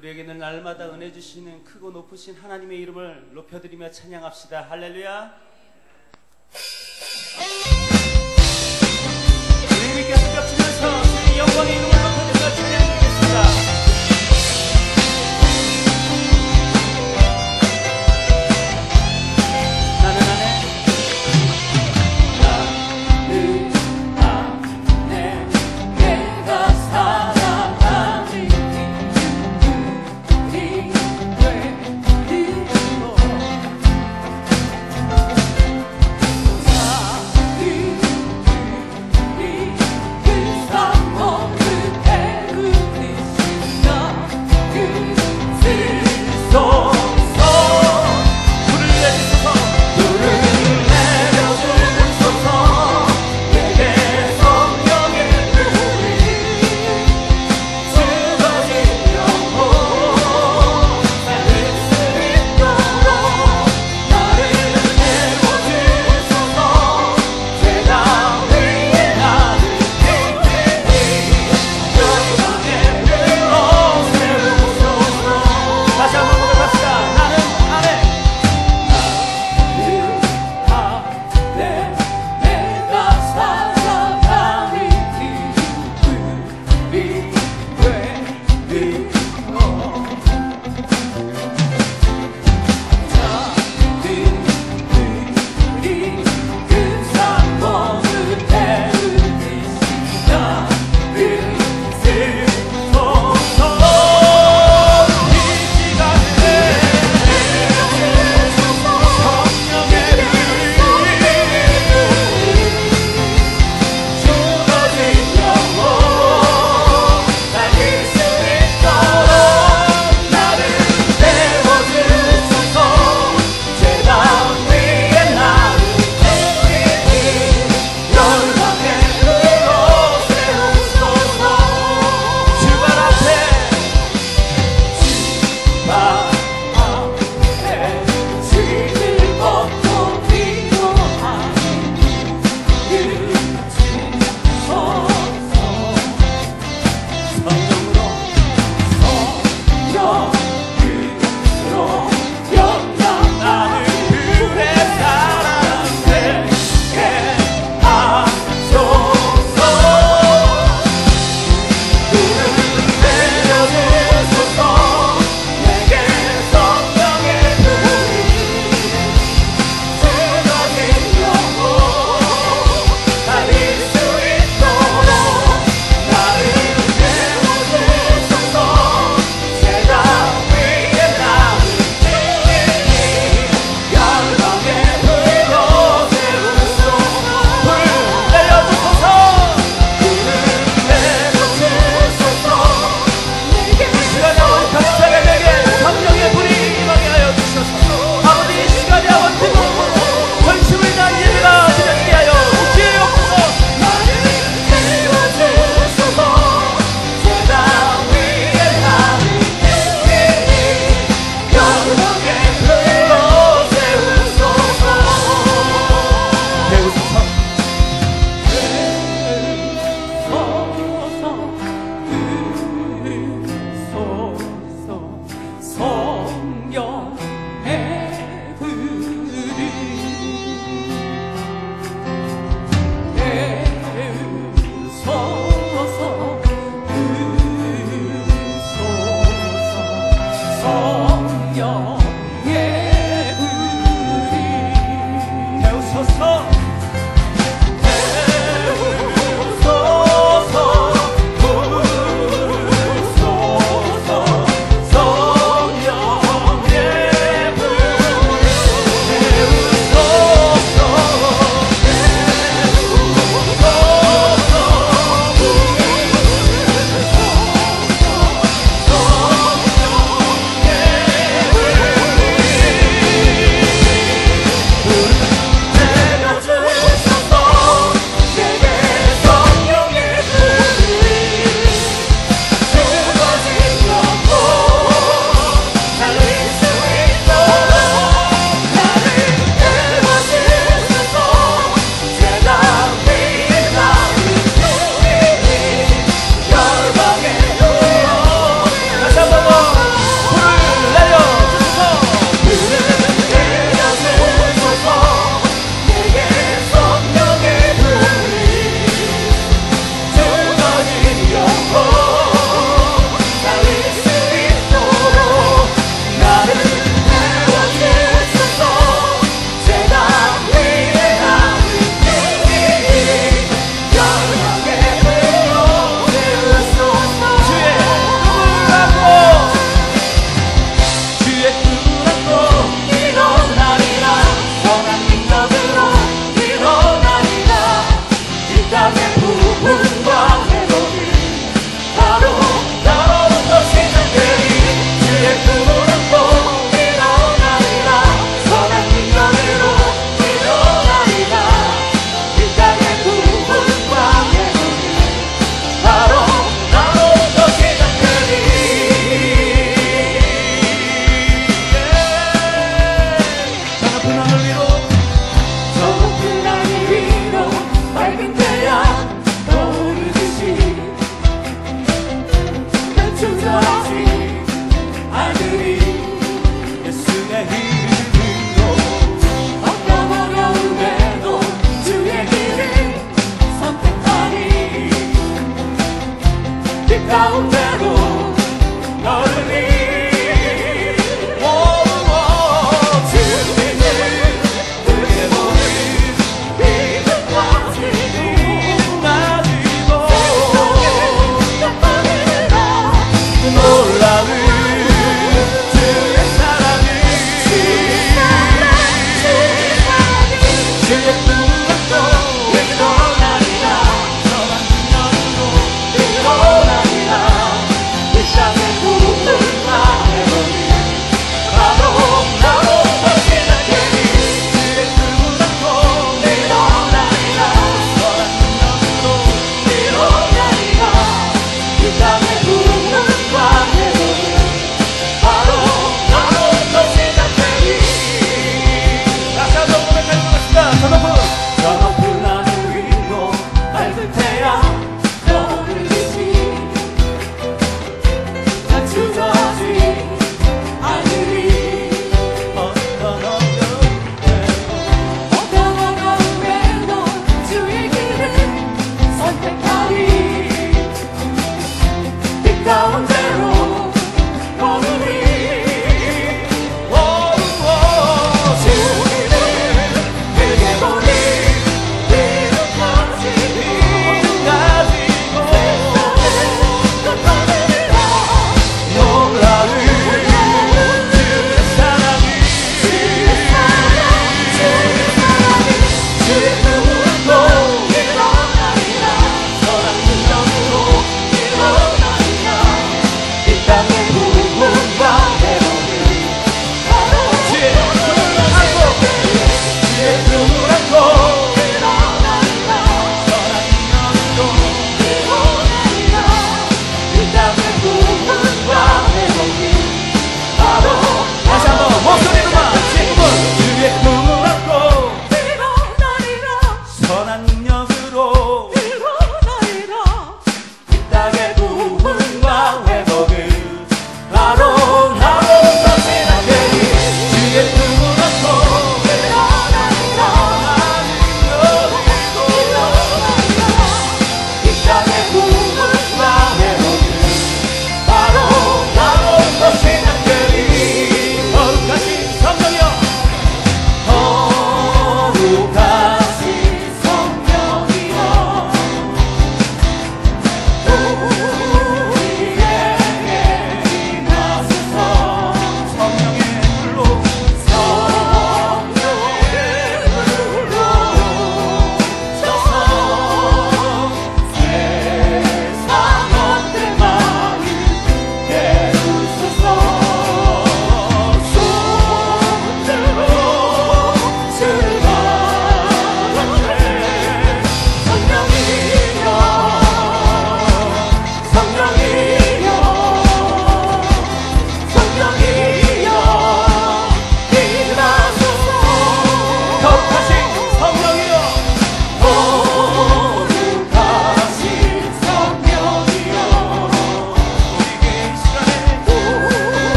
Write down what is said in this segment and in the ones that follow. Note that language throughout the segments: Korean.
우리에게는 날마다 은혜 주시는 크고 높으신 하나님의 이름을 높여드리며 찬양합시다. 할렐루야. 우리 함께 겹치면서 주의 영광의 이름을 높여드리며 찬양드리겠습니다.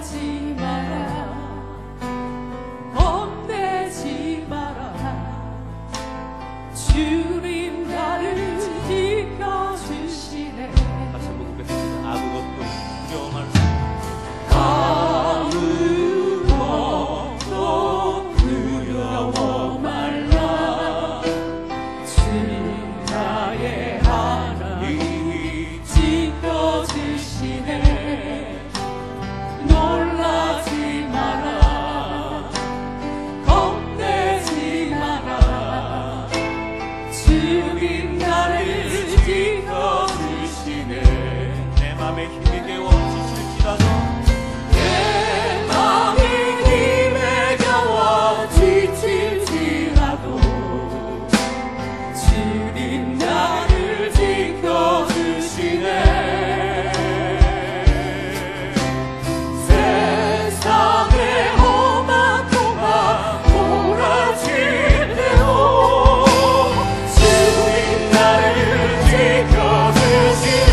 놀라지 마라 겁내지 마라 주님 나를 지켜주시네. 다시 한번 고백합니다. 아무것도 두려워 말라. 아무것도 두려워 말라 주님 나의 하나님 지켜주시네. 놀라지 마라 겁내지 마라 주님 나를 지켜주시네. 내 맘에 힘이 되어 지칠지라도 내 맘이 힘에 겨워 지칠지라도 주님 나를 지켜주시네. 세상의 험한 몰아칠 때도 주님 나를 지켜주시네.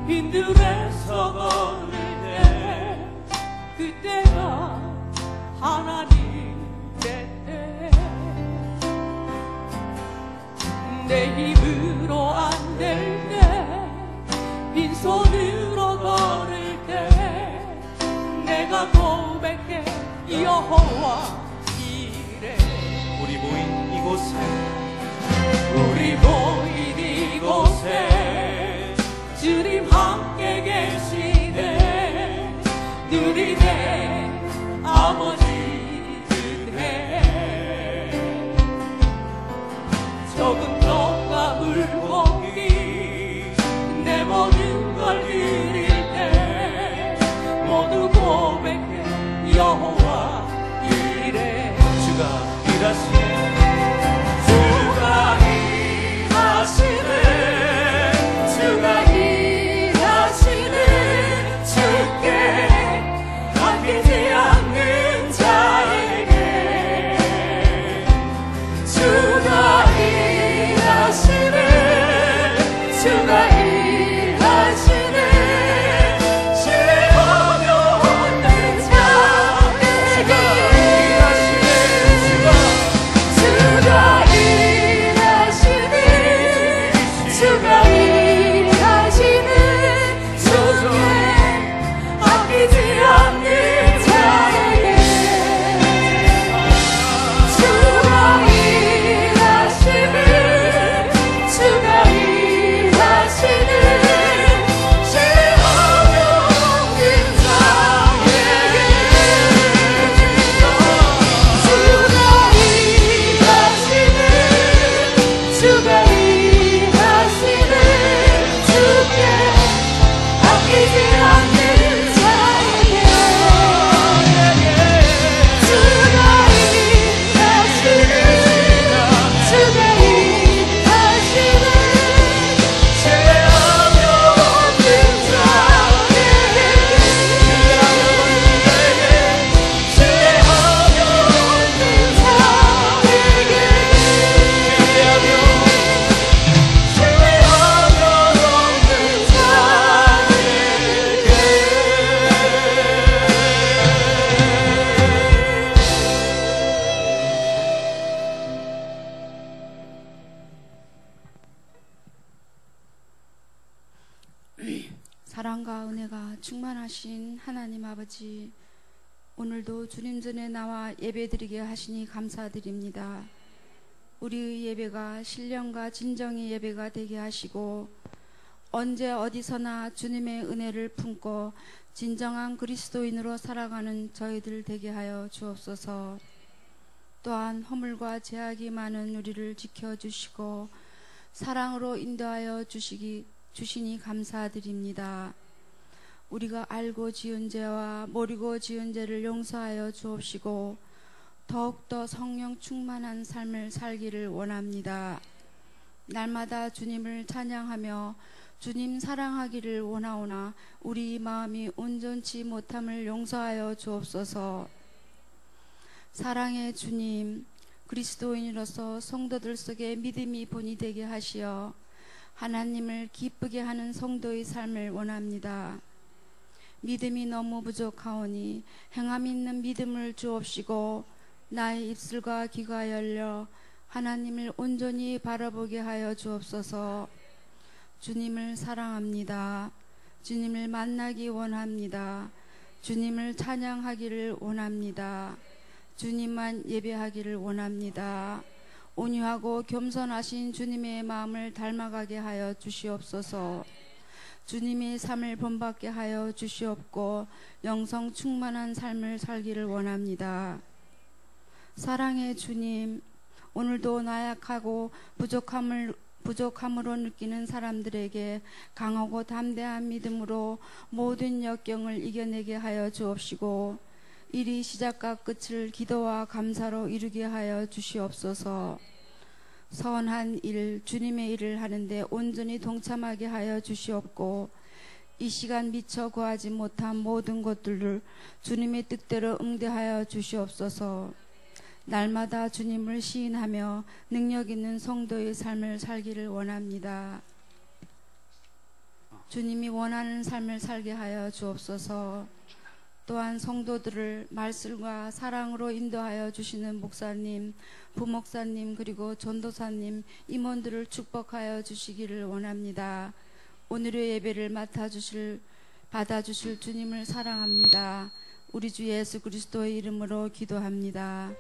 빈들에서 걸을 때 그때가 하나님 때 내 힘으로 안 될 때 빈손으로 걸을 때 내가 고백해 여호와 이래. 우리 모인 이곳에 우리 모인 이곳에 주님 함께 계시네. 누리네 아버지 은혜. 적은 떡과 물고기 내 모든 걸 드릴 때 모두 고백해 여호와 이래. 주가 일하시네. 주가 일하시네. 주가 일하시네. 주께 맡기지 않는 자에게 주가 일하시네. 주가 일하시네. 신뢰하며 얻는 자에게 주가 일하시네. 주가 일하시네. 주께 아끼지 않는 자에게 주가 일하시네. 주가 일하시네. 사랑과 은혜가 충만하신 하나님 아버지, 오늘도 주님 전에 나와 예배드리게 하시니 감사드립니다. 우리의 예배가 신령과 진정의 예배가 되게 하시고 언제 어디서나 주님의 은혜를 품고 진정한 그리스도인으로 살아가는 저희들 되게 하여 주옵소서. 또한 허물과 제약이 많은 우리를 지켜주시고 사랑으로 인도하여 주시니 감사드립니다. 우리가 알고 지은 죄와 모르고 지은 죄를 용서하여 주옵시고 더욱더 성령 충만한 삶을 살기를 원합니다. 날마다 주님을 찬양하며 주님 사랑하기를 원하오나 우리 마음이 온전치 못함을 용서하여 주옵소서. 사랑의 주님, 그리스도인으로서 성도들 속에 믿음이 본이 되게 하시어 하나님을 기쁘게 하는 성도의 삶을 원합니다. 믿음이 너무 부족하오니 행함 있는 믿음을 주옵시고 나의 입술과 귀가 열려 하나님을 온전히 바라보게 하여 주옵소서. 주님을 사랑합니다. 주님을 만나기 원합니다. 주님을 찬양하기를 원합니다. 주님만 예배하기를 원합니다. 온유하고 겸손하신 주님의 마음을 닮아가게 하여 주시옵소서. 주님의 삶을 본받게 하여 주시옵고 영성 충만한 삶을 살기를 원합니다. 사랑의 주님, 오늘도 나약하고 부족함으로 느끼는 사람들에게 강하고 담대한 믿음으로 모든 역경을 이겨내게 하여 주옵시고 일이 시작과 끝을 기도와 감사로 이루게 하여 주시옵소서. 선한 일, 주님의 일을 하는데 온전히 동참하게 하여 주시옵고 이 시간 미처 구하지 못한 모든 것들을 주님의 뜻대로 응대하여 주시옵소서. 날마다 주님을 시인하며 능력 있는 성도의 삶을 살기를 원합니다. 주님이 원하는 삶을 살게 하여 주옵소서. 또한 성도들을 말씀과 사랑으로 인도하여 주시는 목사님, 부목사님, 그리고 전도사님, 임원들을 축복하여 주시기를 원합니다. 오늘의 예배를 받아주실 주님을 사랑합니다. 우리 주 예수 그리스도의 이름으로 기도합니다.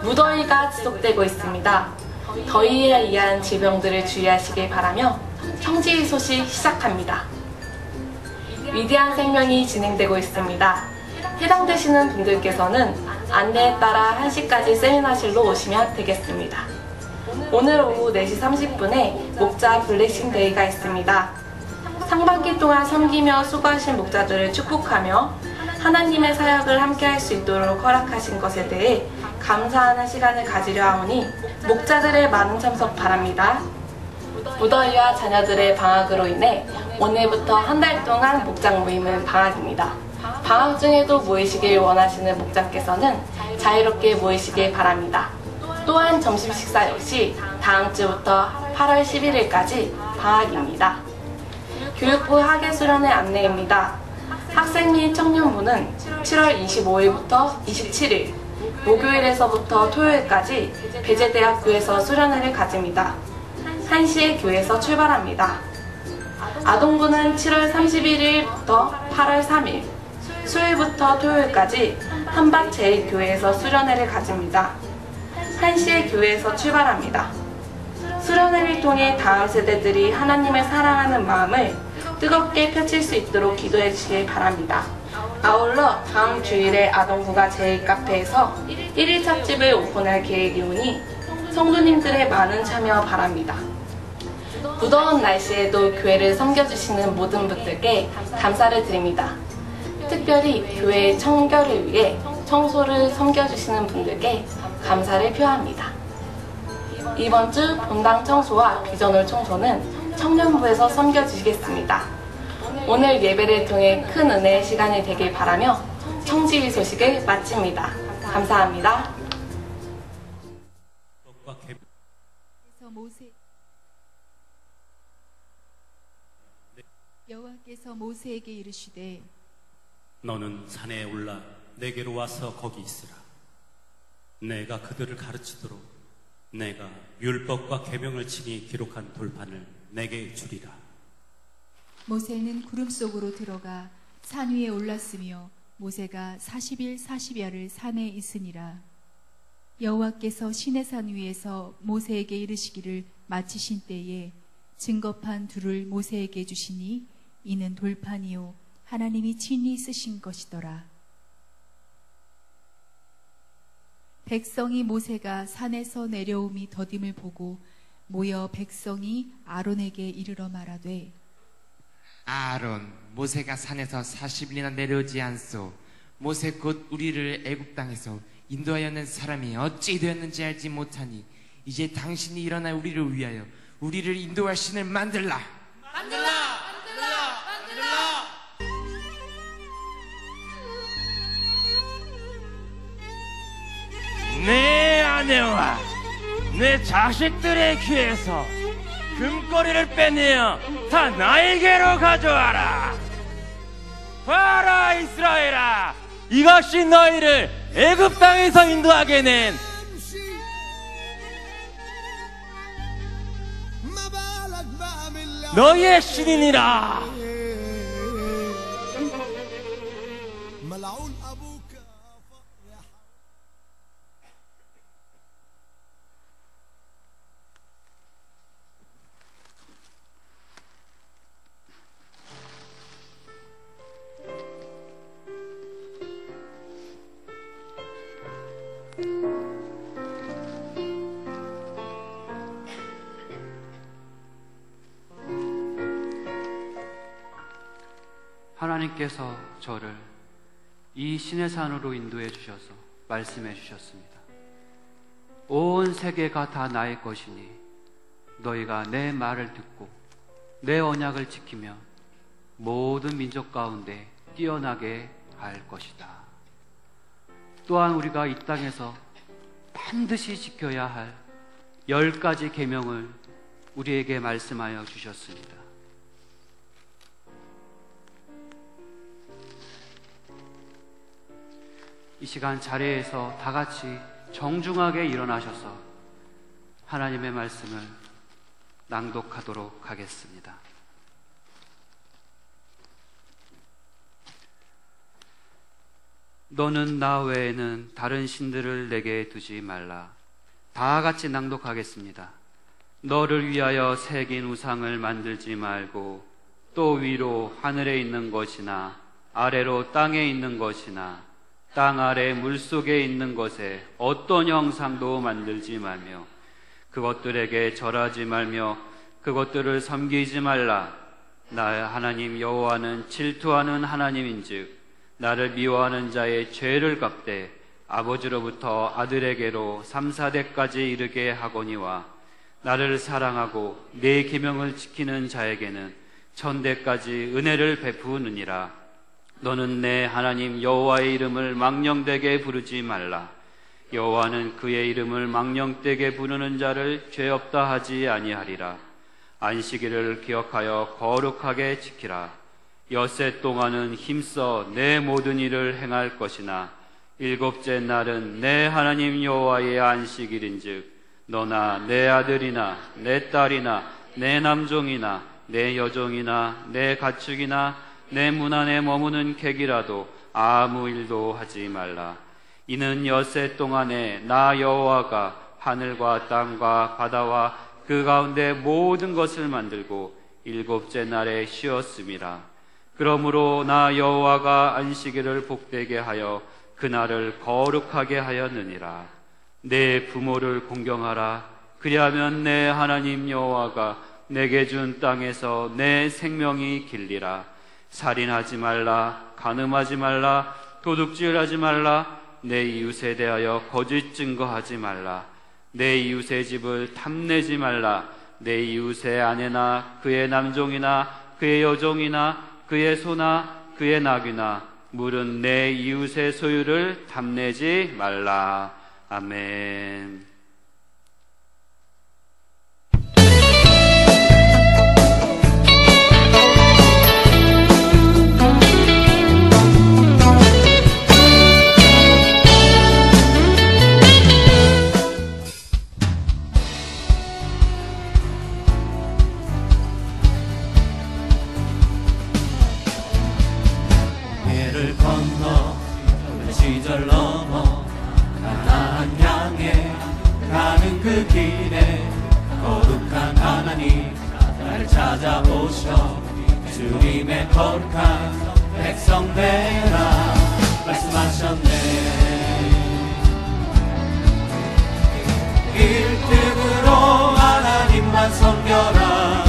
무더위가 지속되고 있습니다. 더위에 의한 질병들을 주의하시길 바라며 청지 소식 시작합니다. 위대한 생명이 진행되고 있습니다. 해당되시는 분들께서는 안내에 따라 1시까지 세미나실로 오시면 되겠습니다. 오늘 오후 4시 30분에 목자 블레싱 데이가 있습니다. 상반기 동안 섬기며 수고하신 목자들을 축복하며 하나님의 사역을 함께 할 수 있도록 허락하신 것에 대해 감사하는 시간을 가지려 하오니 목자들의 많은 참석 바랍니다. 무더위와 자녀들의 방학으로 인해 오늘부터 한 달 동안 목장 모임은 방학입니다. 방학 중에도 모이시길 원하시는 목자께서는 자유롭게 모이시길 바랍니다. 또한 점심 식사 역시 다음 주부터 8월 11일까지 방학입니다. 교육부 학예 수련회 안내입니다. 학생 및 청년부는 7월 25일부터 27일 목요일에서부터 토요일까지 배재대학교에서 수련회를 가집니다. 1시에 교회에서 출발합니다. 아동부는 7월 31일부터 8월 3일 수요일부터 토요일까지 한밭제일교회에서 수련회를 가집니다. 1시에 교회에서 출발합니다. 수련회를 통해 다음 세대들이 하나님을 사랑하는 마음을 뜨겁게 펼칠 수 있도록 기도해 주시길 바랍니다. 아울러 다음 주일에 아동부가 제2카페에서 1일 찻집을 오픈할 계획이오니 성도님들의 많은 참여 바랍니다. 무더운 날씨에도 교회를 섬겨주시는 모든 분들께 감사를 드립니다. 특별히 교회의 청결을 위해 청소를 섬겨주시는 분들께 감사를 표합니다. 이번 주 본당 청소와 비전홀 청소는 청년부에서 섬겨주시겠습니다. 오늘 예배를 통해 큰 은혜의 시간이 되길 바라며 청지기 소식을 마칩니다. 감사합니다. 여호와께서 모세에게 이르시되 너는 산에 올라 내게로 와서 거기 있으라. 내가 그들을 가르치도록 내가 율법과 계명을 친히 기록한 돌판을 내게 주리라. 모세는 구름 속으로 들어가 산 위에 올랐으며 모세가 40일 40야를 산에 있으니라. 여호와께서 시내산 위에서 모세에게 이르시기를 마치신 때에 증거판 둘을 모세에게 주시니 이는 돌판이요 하나님이 친히 쓰신 것이더라. 백성이 모세가 산에서 내려옴이 더딤을 보고 모여 백성이 아론에게 이르러 말하되 아론, 모세가 산에서 40일이나 내려오지 않소. 모세 곧 우리를 애굽 땅에서 인도하여 낸 사람이 어찌 되었는지 알지 못하니 이제 당신이 일어나 우리를 위하여 우리를 인도할 신을 만들라. 내 아내와 내 자식들의 귀에서 금꼬리를 빼내어 다 나에게로 가져와라. 봐라 이스라엘아, 이것이 너희를 애굽 땅에서 인도하게 낸 너희의 신이니라. 하나님께서 저를 이 시내산으로 인도해 주셔서 말씀해 주셨습니다. 온 세계가 다 나의 것이니 너희가 내 말을 듣고 내 언약을 지키며 모든 민족 가운데 뛰어나게 할 것이다. 또한 우리가 이 땅에서 반드시 지켜야 할 10가지 계명을 우리에게 말씀하여 주셨습니다. 이 시간 자리에서 다 같이 정중하게 일어나셔서 하나님의 말씀을 낭독하도록 하겠습니다. 너는 나 외에는 다른 신들을 내게 두지 말라. 다 같이 낭독하겠습니다. 너를 위하여 새긴 우상을 만들지 말고 또 위로 하늘에 있는 것이나 아래로 땅에 있는 것이나 땅 아래 물속에 있는 것에 어떤 형상도 만들지 말며 그것들에게 절하지 말며 그것들을 섬기지 말라. 나 하나님 여호와는 질투하는 하나님인즉 나를 미워하는 자의 죄를 갚되 아버지로부터 아들에게로 3, 4대까지 이르게 하거니와 나를 사랑하고 내 계명을 지키는 자에게는 1000대까지 은혜를 베푸느니라. 너는 내 하나님 여호와의 이름을 망령되게 부르지 말라. 여호와는 그의 이름을 망령되게 부르는 자를 죄 없다 하지 아니하리라. 안식일을 기억하여 거룩하게 지키라. 엿새 동안은 힘써 내 모든 일을 행할 것이나 일곱째 날은 내 하나님 여호와의 안식일인즉 너나 내 아들이나 내 딸이나 내 남종이나 내 여종이나 내 가축이나 내 문 안에 머무는 객이라도 아무 일도 하지 말라. 이는 엿새 동안에 나 여호와가 하늘과 땅과 바다와 그 가운데 모든 것을 만들고 일곱째 날에 쉬었음이라. 그러므로 나 여호와가 안식일을 복되게 하여 그날을 거룩하게 하였느니라. 내 부모를 공경하라. 그리하면 내 하나님 여호와가 내게 준 땅에서 내 생명이 길리라. 살인하지 말라. 간음하지 말라. 도둑질하지 말라. 내 이웃에 대하여 거짓 증거하지 말라. 내 이웃의 집을 탐내지 말라. 내 이웃의 아내나 그의 남종이나 그의 여종이나 그의 소나 그의 낙이나 물은 내 이웃의 소유를 탐내지 말라. 아멘. 해를 건너 시절 넘어 가나안 향해 가는 그 길에 거룩한 하나님 나를 찾아오셔 주님의 거룩한 백성 되라 말씀하셨네. 1등으로 하나님만 섬겨라.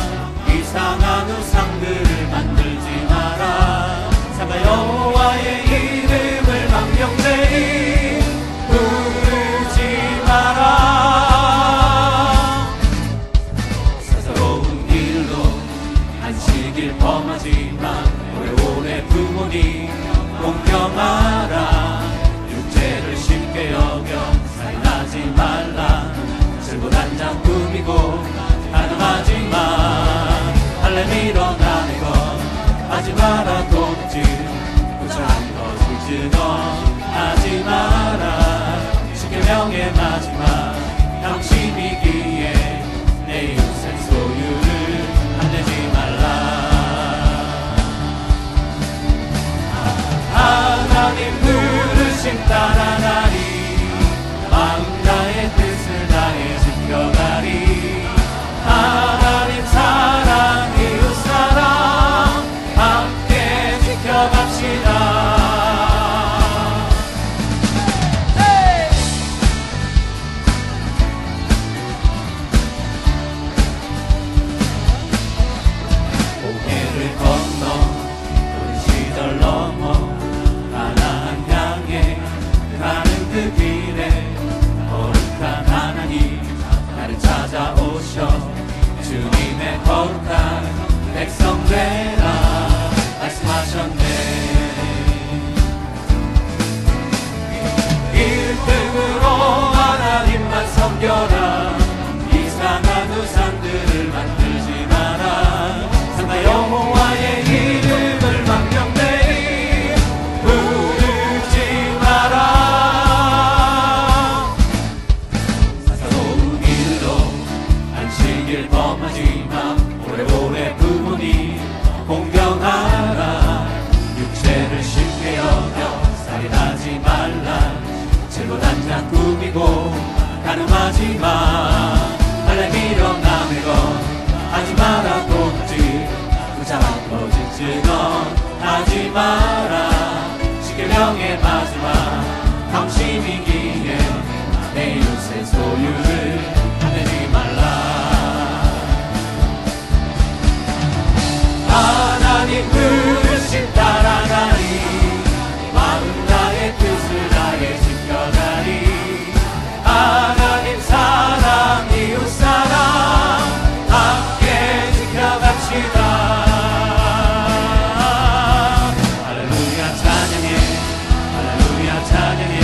이상한 우상들을 만들지 마라. 삼가 여호와의 이름을 망령되이 부르지 마라. 사사로운 일로 안식일 범하지만 오래오래 부모님 공경하라. 육체를 쉽게 여겨 살인하지 말라. 즐거운 한장 꾸미고 가늠하지만 할례 밀어나는 것 하지 마라. 돕지 부정한 것을 증언하지 마라. 십계명의 마지막 당신이기에 내 이웃의 소유를 탐내지 말라. 하나님 부르심 따라가리. 마음 다해 뜻을 다해 지켜가리. 하나님 사랑 이웃 사랑 함께 지켜갑시다. 고개를 건너 그 시절 넘어 가나안 향해 가는 그 길에 거룩한 하나님 나를 찾아오셔 주님의 거룩한 백성 되라 말씀하셨네. 1등으로 하나님만 섬겨라. 이상한 우상들을 만들지 마라. 삼가 여호와의 이름을 망령되이 부르지 마라. 사사로운 일로 안식일 범하지만 오래오래 부모님 공경하라. 육체를 쉽게 여겨 살인하지 말라. 즐거운 한장 꾸미고 가늠하지만 할례 밀어나는 것 하지 마라. 돕지 부정한 거짓 증언하지 마라. 십계명의 마지막 당신이기에 내 이웃의 소유를 탐내지 말라. 하나님 부르심 따라가리. 마음 다해 뜻을 다해 지켜가리. 하나님 사랑 이웃 사랑 함께 지켜갑시다. 할렐루야 찬양해. 할렐루야 찬양해.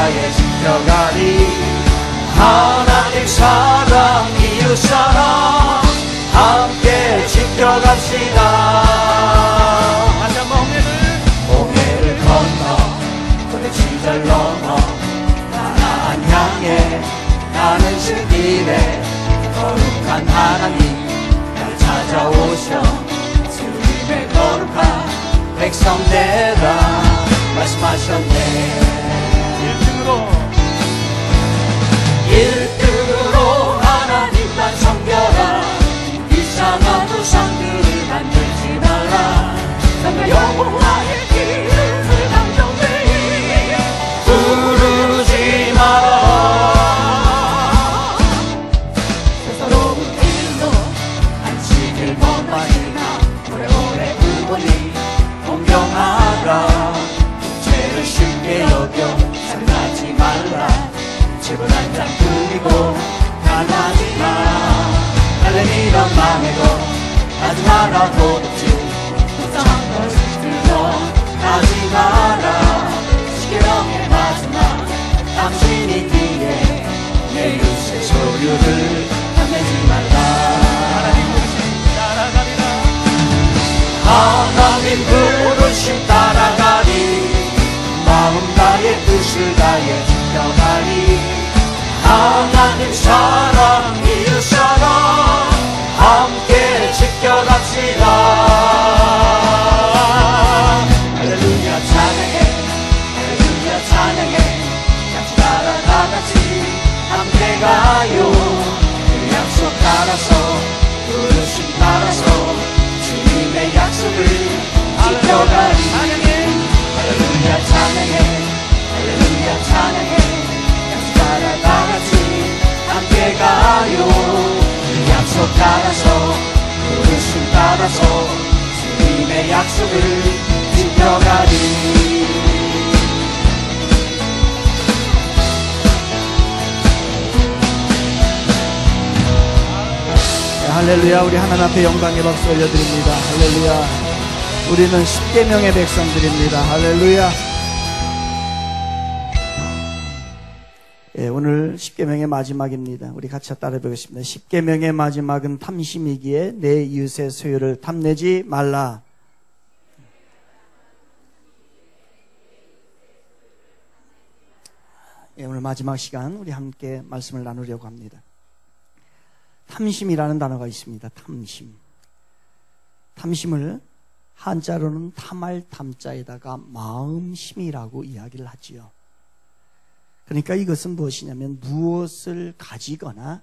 다해 지켜가리. 하나님 사랑 이웃 사랑 함께 지켜갑시다. 다시 한번 홍해를 건너 도대지절 넘어 나란 향해 가는 길에 거룩한 하나님 날 찾아오셔 주님의 거룩한 백성 되라 말씀하셨네. 1등으로 하나님만 섬겨라. 이상한 우상들을 만들지 말라. 나 여호와의 이름을 강경히 부르지 마라. 세상로운 일로 안식일 번만이나 오래오래 구원이 공경하라. 죄를 쉽게 여겨 살라지 말라. 집을 한잔 부리고 가라지 마. 달래 이런 맘에도 하지 마라. 도둑질 이상한 것을 들고 하지 마라. 시계명의 마지막 당신이 뒤에 내 이웃의 소유를 탐내지 말라. 하나님 부르심 따라가리라. 하나님 부르심 따라가리. 마음 다해 뜻을 다해 지켜가리. 하나님 사랑 이웃 사랑 함께 지켜갑시다. 할렐루야 찬양해 할렐루야 찬양해 같이 따라 다같이 함께 가요. 그 약속 따라서 부르심 따라서 주님의 약속을 지켜가리. 할렐루야 찬양해 할렐루야 찬양해 같이 따라 다같이 함께 가요. 그 약속 따라서 부르심 따라서 주님의 약속을 지켜가리. 할렐루야. 우리 하나님 앞에 영광의 박수 올려드립니다. 할렐루야. 우리는 십계명의 백성들입니다. 할렐루야. 예, 오늘 십계명의 마지막입니다. 우리 같이 따라해 보겠습니다. 십계명의 마지막은 탐심이기에 내 이웃의 소유를 탐내지 말라. 예, 오늘 마지막 시간 우리 함께 말씀을 나누려고 합니다. 탐심이라는 단어가 있습니다. 탐심. 탐심을 한자로는 탐할 탐자에다가 마음심이라고 이야기를 하지요. 그러니까 이것은 무엇이냐면 무엇을 가지거나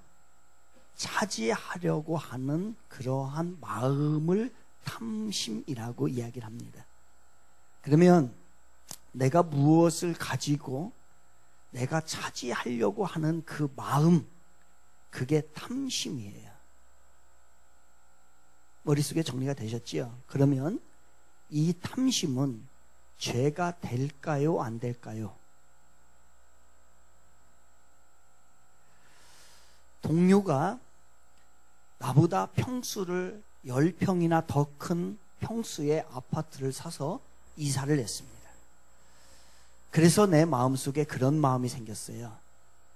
차지하려고 하는 그러한 마음을 탐심이라고 이야기를 합니다. 그러면 내가 무엇을 가지고 내가 차지하려고 하는 그 마음, 그게 탐심이에요. 머릿속에 정리가 되셨지요? 그러면 이 탐심은 죄가 될까요? 안 될까요? 동료가 나보다 평수를 10평이나 더 큰 평수의 아파트를 사서 이사를 했습니다. 그래서 내 마음속에 그런 마음이 생겼어요.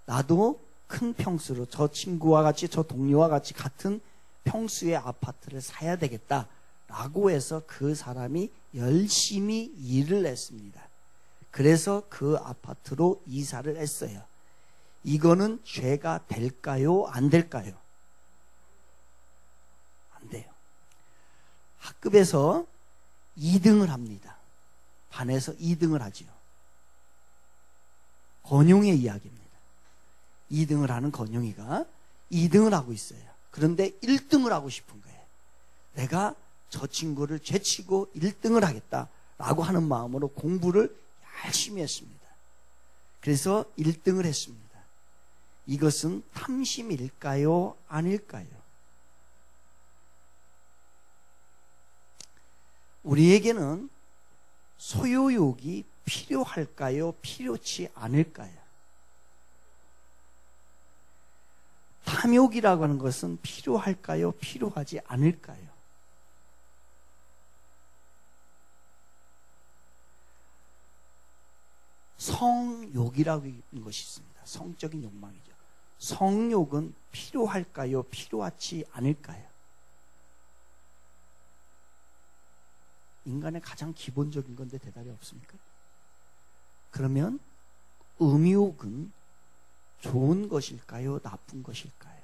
나도 큰 평수로 저 친구와 같이 저 동료와 같이 같은 평수의 아파트를 사야 되겠다라고 해서 그 사람이 열심히 일을 했습니다. 그래서 그 아파트로 이사를 했어요. 이거는 죄가 될까요? 안 될까요? 안 돼요. 학급에서 2등을 합니다. 반에서 2등을 하지요. 건용의 이야기입니다. 2등을 하는 건용이가 2등을 하고 있어요. 그런데 1등을 하고 싶은 거예요. 내가 저 친구를 제치고 1등을 하겠다라고 하는 마음으로 공부를 열심히 했습니다. 그래서 1등을 했습니다. 이것은 탐심일까요? 아닐까요? 우리에게는 소유욕이 필요할까요? 필요치 않을까요? 탐욕이라고 하는 것은 필요할까요? 필요하지 않을까요? 성욕이라고 하는 것이 있습니다. 성적인 욕망이죠. 성욕은 필요할까요? 필요하지 않을까요? 인간의 가장 기본적인 건데 대답이 없습니까? 그러면 음욕은 좋은 것일까요? 나쁜 것일까요?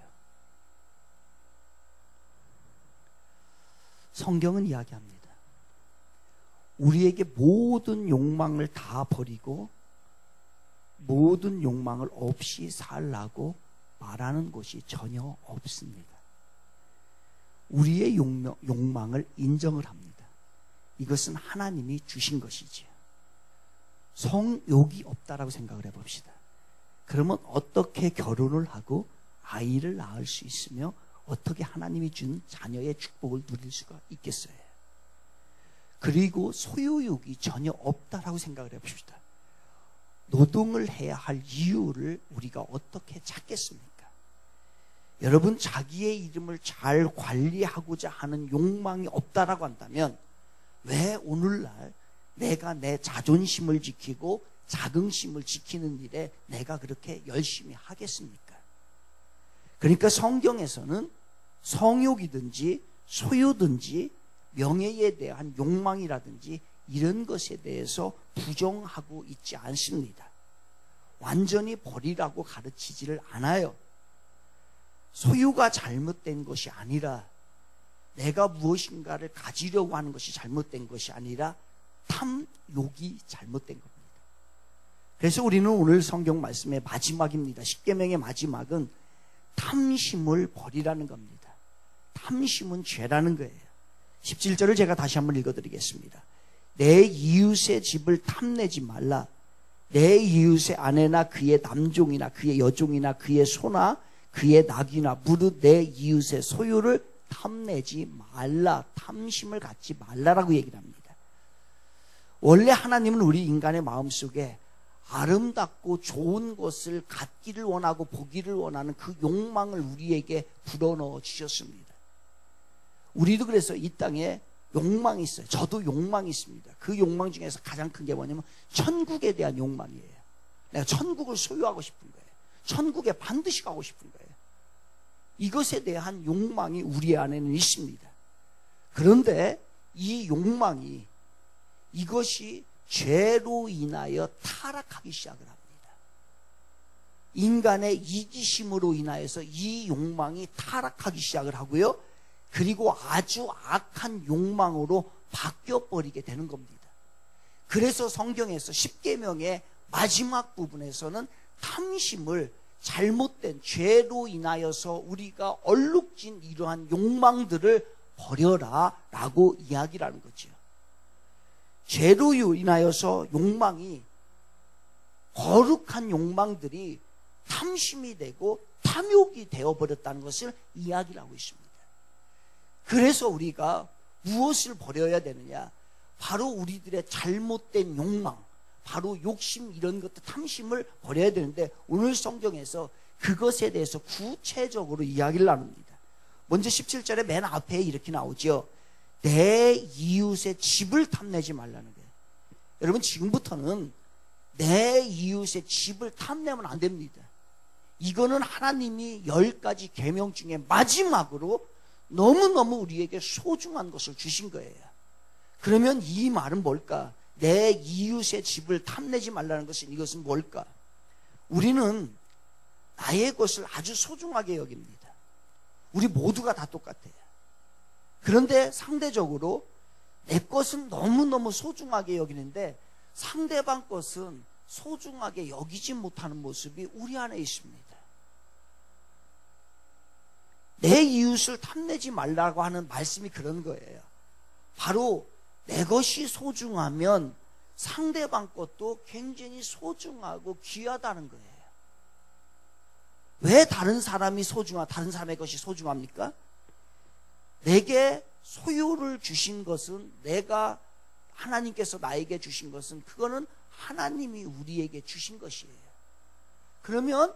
성경은 이야기합니다. 우리에게 모든 욕망을 다 버리고 모든 욕망을 없이 살라고 말하는 것이 전혀 없습니다. 우리의 욕망을 인정을 합니다. 이것은 하나님이 주신 것이지요. 성욕이 없다라고 생각을 해봅시다. 그러면 어떻게 결혼을 하고 아이를 낳을 수 있으며 어떻게 하나님이 준 자녀의 축복을 누릴 수가 있겠어요? 그리고 소유욕이 전혀 없다라고 생각을 해봅시다. 노동을 해야 할 이유를 우리가 어떻게 찾겠습니까? 여러분, 자기의 이름을 잘 관리하고자 하는 욕망이 없다라고 한다면 왜 오늘날 내가 내 자존심을 지키고 자긍심을 지키는 일에 내가 그렇게 열심히 하겠습니까? 그러니까 성경에서는 성욕이든지 소유든지 명예에 대한 욕망이라든지 이런 것에 대해서 부정하고 있지 않습니다. 완전히 버리라고 가르치지를 않아요. 소유가 잘못된 것이 아니라 내가 무엇인가를 가지려고 하는 것이 잘못된 것이 아니라 탐욕이 잘못된 겁니다. 그래서 우리는 오늘 성경 말씀의 마지막입니다. 십계명의 마지막은 탐심을 버리라는 겁니다. 탐심은 죄라는 거예요. 17절을 제가 다시 한번 읽어드리겠습니다. 내 이웃의 집을 탐내지 말라. 내 이웃의 아내나 그의 남종이나 그의 여종이나 그의 소나 그의 낙이나 무릇 내 이웃의 소유를 탐내지 말라. 탐심을 갖지 말라라고 얘기를 합니다. 원래 하나님은 우리 인간의 마음속에 아름답고 좋은 것을 갖기를 원하고 보기를 원하는 그 욕망을 우리에게 불어넣어 주셨습니다. 우리도 그래서 이 땅에 욕망이 있어요. 저도 욕망이 있습니다. 그 욕망 중에서 가장 큰 게 뭐냐면 천국에 대한 욕망이에요. 내가 천국을 소유하고 싶은 거예요. 천국에 반드시 가고 싶은 거예요. 이것에 대한 욕망이 우리 안에는 있습니다. 그런데 이 욕망이 이것이 죄로 인하여 타락하기 시작을 합니다. 인간의 이기심으로 인하여서 이 욕망이 타락하기 시작을 하고요. 그리고 아주 악한 욕망으로 바뀌어버리게 되는 겁니다. 그래서 성경에서 십계명의 마지막 부분에서는 탐심을 잘못된 죄로 인하여서 우리가 얼룩진 이러한 욕망들을 버려라 라고 이야기를 하는 거죠. 죄로 인하여서 욕망이 거룩한 욕망들이 탐심이 되고 탐욕이 되어버렸다는 것을 이야기를 하고 있습니다. 그래서 우리가 무엇을 버려야 되느냐? 바로 우리들의 잘못된 욕망, 바로 욕심 이런 것들 탐심을 버려야 되는데 오늘 성경에서 그것에 대해서 구체적으로 이야기를 나눕니다. 먼저 17절에 맨 앞에 이렇게 나오죠. 내 이웃의 집을 탐내지 말라는 거예요. 여러분, 지금부터는 내 이웃의 집을 탐내면 안 됩니다. 이거는 하나님이 10가지 계명 중에 마지막으로 너무너무 우리에게 소중한 것을 주신 거예요. 그러면 이 말은 뭘까? 내 이웃의 집을 탐내지 말라는 것은 이것은 뭘까? 우리는 나의 것을 아주 소중하게 여깁니다. 우리 모두가 다 똑같아요. 그런데 상대적으로 내 것은 너무너무 소중하게 여기는데 상대방 것은 소중하게 여기지 못하는 모습이 우리 안에 있습니다. 내 이웃을 탐내지 말라고 하는 말씀이 그런 거예요. 바로 내 것이 소중하면 상대방 것도 굉장히 소중하고 귀하다는 거예요. 왜 다른 사람이 다른 사람의 것이 소중합니까? 내게 소유를 주신 것은 하나님께서 나에게 주신 것은 그거는 하나님이 우리에게 주신 것이에요. 그러면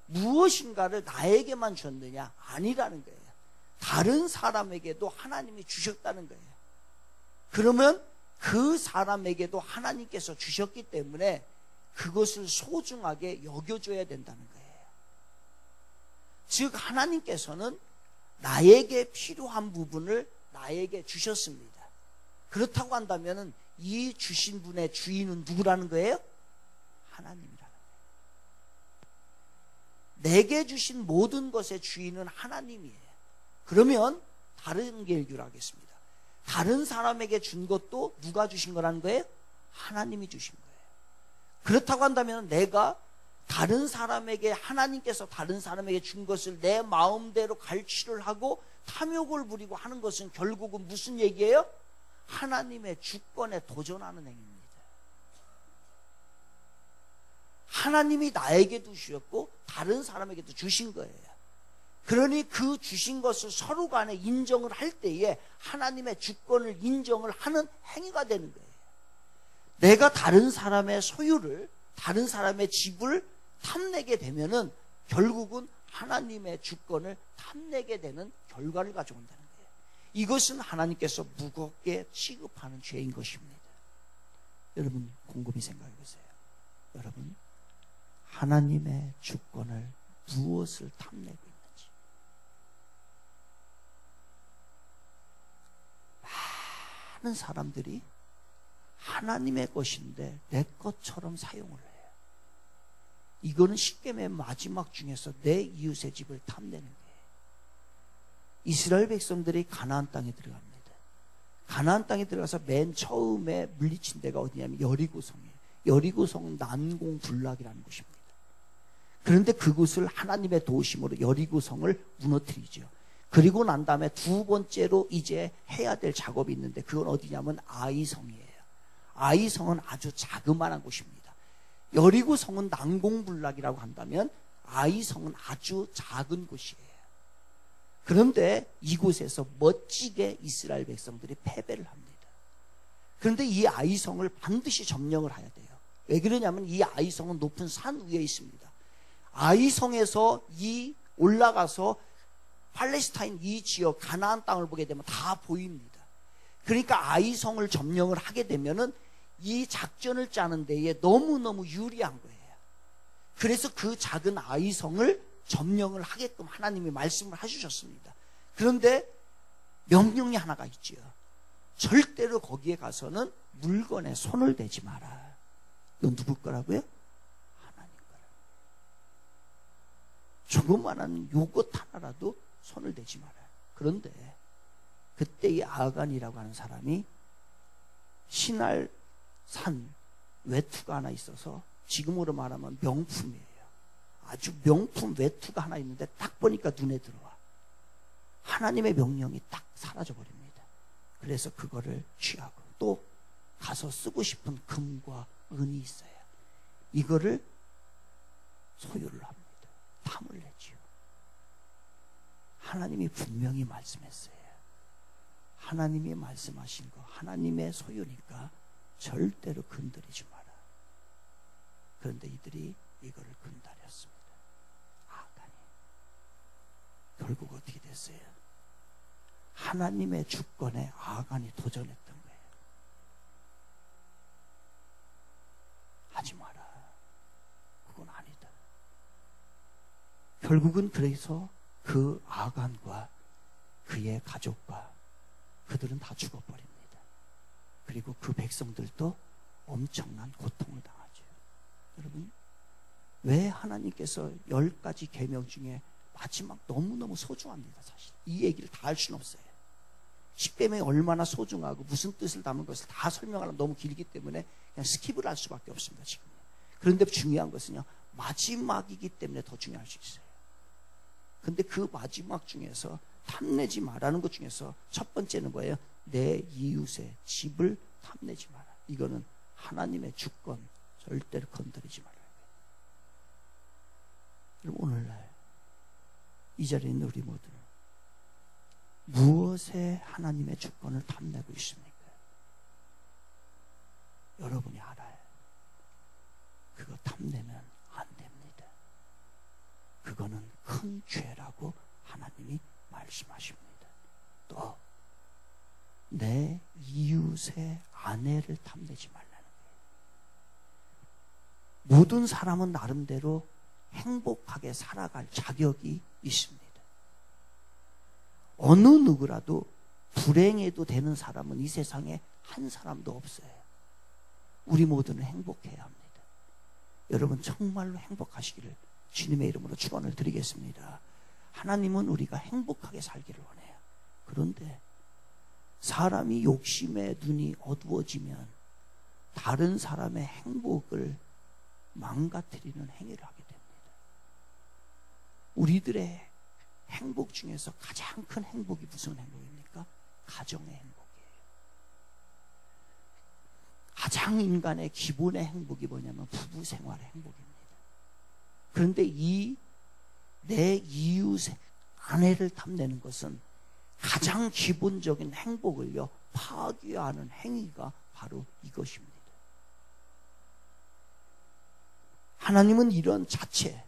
무엇인가를 나에게만 줬느냐? 아니라는 거예요. 다른 사람에게도 하나님이 주셨다는 거예요. 그러면 그 사람에게도 하나님께서 주셨기 때문에 그것을 소중하게 여겨줘야 된다는 거예요. 즉 하나님께서는 나에게 필요한 부분을 나에게 주셨습니다. 그렇다고 한다면 이 주신 분의 주인은 누구라는 거예요? 하나님이라는 거예요. 내게 주신 모든 것의 주인은 하나님이에요. 그러면 다른 얘기를 하겠습니다. 다른 사람에게 준 것도 누가 주신 거라는 거예요? 하나님이 주신 거예요. 그렇다고 한다면 내가 다른 사람에게, 하나님께서 다른 사람에게 준 것을 내 마음대로 갈취를 하고 탐욕을 부리고 하는 것은 결국은 무슨 얘기예요? 하나님의 주권에 도전하는 행위입니다. 하나님이 나에게도 주셨고 다른 사람에게도 주신 거예요. 그러니 그 주신 것을 서로 간에 인정을 할 때에 하나님의 주권을 인정을 하는 행위가 되는 거예요. 내가 다른 사람의 소유를, 다른 사람의 집을 탐내게 되면은 결국은 하나님의 주권을 탐내게 되는 결과를 가져온다는 거예요. 이것은 하나님께서 무겁게 취급하는 죄인 것입니다. 여러분 곰곰이 생각해 보세요. 여러분 하나님의 주권을 무엇을 탐내고 있는지. 많은 사람들이 하나님의 것인데 내 것처럼 사용을 해요. 이거는 십계명의 마지막 중에서 내 이웃의 집을 탐내는 거예요. 이스라엘 백성들이 가나안 땅에 들어갑니다. 가나안 땅에 들어가서 맨 처음에 물리친 데가 어디냐면 여리고성이에요. 여리고성은 난공불락이라는 곳입니다. 그런데 그곳을 하나님의 도우심으로 여리고성을 무너뜨리죠. 그리고 난 다음에 두 번째로 이제 해야 될 작업이 있는데 그건 어디냐면 아이성이에요. 아이성은 아주 자그마한 곳입니다. 여리고성은 난공불락이라고 한다면 아이성은 아주 작은 곳이에요. 그런데 이곳에서 멋지게 이스라엘 백성들이 패배를 합니다. 그런데 이 아이성을 반드시 점령을 해야 돼요. 왜 그러냐면 이 아이성은 높은 산 위에 있습니다. 아이성에서 올라가서 팔레스타인 이 지역 가나안 땅을 보게 되면 다 보입니다. 그러니까 아이성을 점령을 하게 되면은 이 작전을 짜는 데에 너무너무 유리한 거예요. 그래서 그 작은 아이성을 점령을 하게끔 하나님이 말씀을 해주셨습니다. 그런데 명령이 하나가 있지요. 절대로 거기에 가서는 물건에 손을 대지 마라. 이건 누구 거라고요? 하나님 거라고. 조그만한 요것 하나라도 손을 대지 마라. 그런데 그때 이 아간이라고 하는 사람이 신할 산 외투가 하나 있어서 지금으로 말하면 명품이에요. 아주 명품 외투가 하나 있는데 딱 보니까 눈에 들어와. 하나님의 명령이 딱 사라져 버립니다. 그래서 그거를 취하고 또 가서 쓰고 싶은 금과 은이 있어요. 이거를 소유를 합니다. 탐을 내지요. 하나님이 분명히 말씀했어요. 하나님이 말씀하신 거 하나님의 소유니까 절대로 건드리지 마라. 그런데 이들이 이거를 건드렸습니다. 아간이. 결국 어떻게 됐어요? 하나님의 주권에 아간이 도전했던 거예요. 하지 마라. 그건 아니다. 결국은 그래서 그 아간과 그의 가족과 그들은 다 죽어버립니다. 그리고 그 백성들도 엄청난 고통을 당하죠. 여러분, 왜 하나님께서 10가지 계명 중에 마지막 너무너무 소중합니다. 사실 이 얘기를 다 할 수는 없어요. 10계명이 얼마나 소중하고 무슨 뜻을 담은 것을 다 설명하려면 너무 길기 때문에 그냥 스킵을 할 수밖에 없습니다. 지금. 그런데 중요한 것은요, 마지막이기 때문에 더 중요할 수 있어요. 근데 그 마지막 중에서 탐내지 말라는 것 중에서 첫 번째는 뭐예요? 내 이웃의 집을 탐내지 마라. 이거는 하나님의 주권, 절대로 건드리지 말아요. 여러분, 오늘날 이 자리에 있는 우리 모두는 무엇에 하나님의 주권을 탐내고 있습니까? 여러분이 알아요. 그거 탐내면 안 됩니다. 그거는 큰 죄라고 하나님이 말씀하십니다. 또 내 이웃의 아내를 탐내지 말라는 거예요. 모든 사람은 나름대로 행복하게 살아갈 자격이 있습니다. 어느 누구라도 불행해도 되는 사람은 이 세상에 한 사람도 없어요. 우리 모두는 행복해야 합니다. 여러분 정말로 행복하시기를 주님의 이름으로 축원을 드리겠습니다. 하나님은 우리가 행복하게 살기를 원해요. 그런데 사람이 욕심에 눈이 어두워지면 다른 사람의 행복을 망가뜨리는 행위를 하게 됩니다. 우리들의 행복 중에서 가장 큰 행복이 무슨 행복입니까? 가정의 행복이에요. 가장 인간의 기본의 행복이 뭐냐면 부부 생활의 행복입니다. 그런데 내 이웃의 아내를 탐내는 것은 가장 기본적인 행복을요 파괴하는 행위가 바로 이것입니다. 하나님은 이런 자체,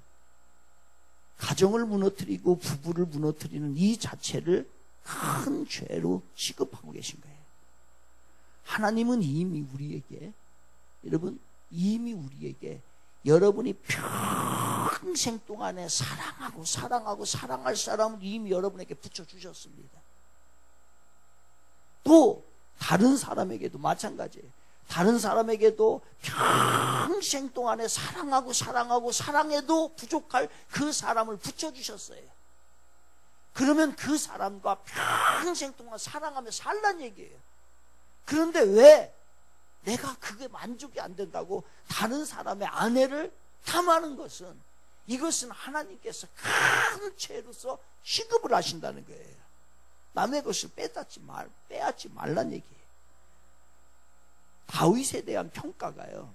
가정을 무너뜨리고 부부를 무너뜨리는 이 자체를 큰 죄로 취급하고 계신 거예요. 하나님은 이미 우리에게, 여러분, 이미 우리에게 여러분이 평생 동안에 사랑하고 사랑할 사람을 이미 여러분에게 붙여주셨습니다. 또 다른 사람에게도 마찬가지예요. 다른 사람에게도 평생 동안에 사랑하고 사랑해도 부족할 그 사람을 붙여주셨어요. 그러면 그 사람과 평생 동안 사랑하며 살란 얘기예요. 그런데 왜 내가 그게 만족이 안 된다고 다른 사람의 아내를 탐하는 것은, 이것은 하나님께서 큰 죄로서 취급을 하신다는 거예요. 남의 것을 빼앗지 말란 얘기예요. 다윗에 대한 평가가요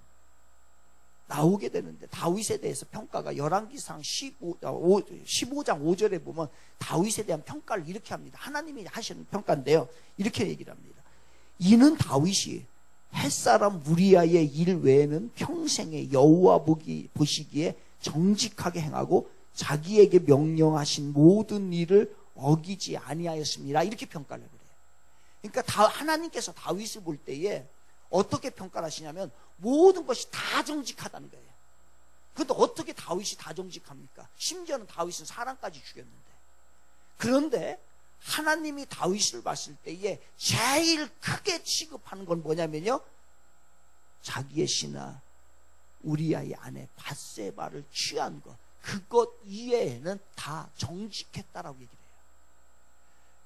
나오게 되는데, 다윗에 대해서 평가가 열왕기상 15장 5절에 보면 다윗에 대한 평가를 이렇게 합니다. 하나님이 하시는 평가인데요, 이렇게 얘기를 합니다. 이는 다윗이 햇사람 우리아의 일 외에는 평생에 여호와 보시기에 정직하게 행하고 자기에게 명령하신 모든 일을 어기지 아니하였습니다. 이렇게 평가를 해요. 그러니까 하나님께서 다윗을 볼 때에 어떻게 평가를 하시냐면 모든 것이 다 정직하다는 거예요. 그런데 어떻게 다윗이 다 정직합니까? 심지어는 다윗은 사람까지 죽였는데. 그런데 하나님이 다윗을 봤을 때에 제일 크게 취급하는 건 뭐냐면요, 자기의 신하 우리아의 아내 밧세바를 취한 것, 그것 이외에는 다 정직했다라고 얘기를 해요.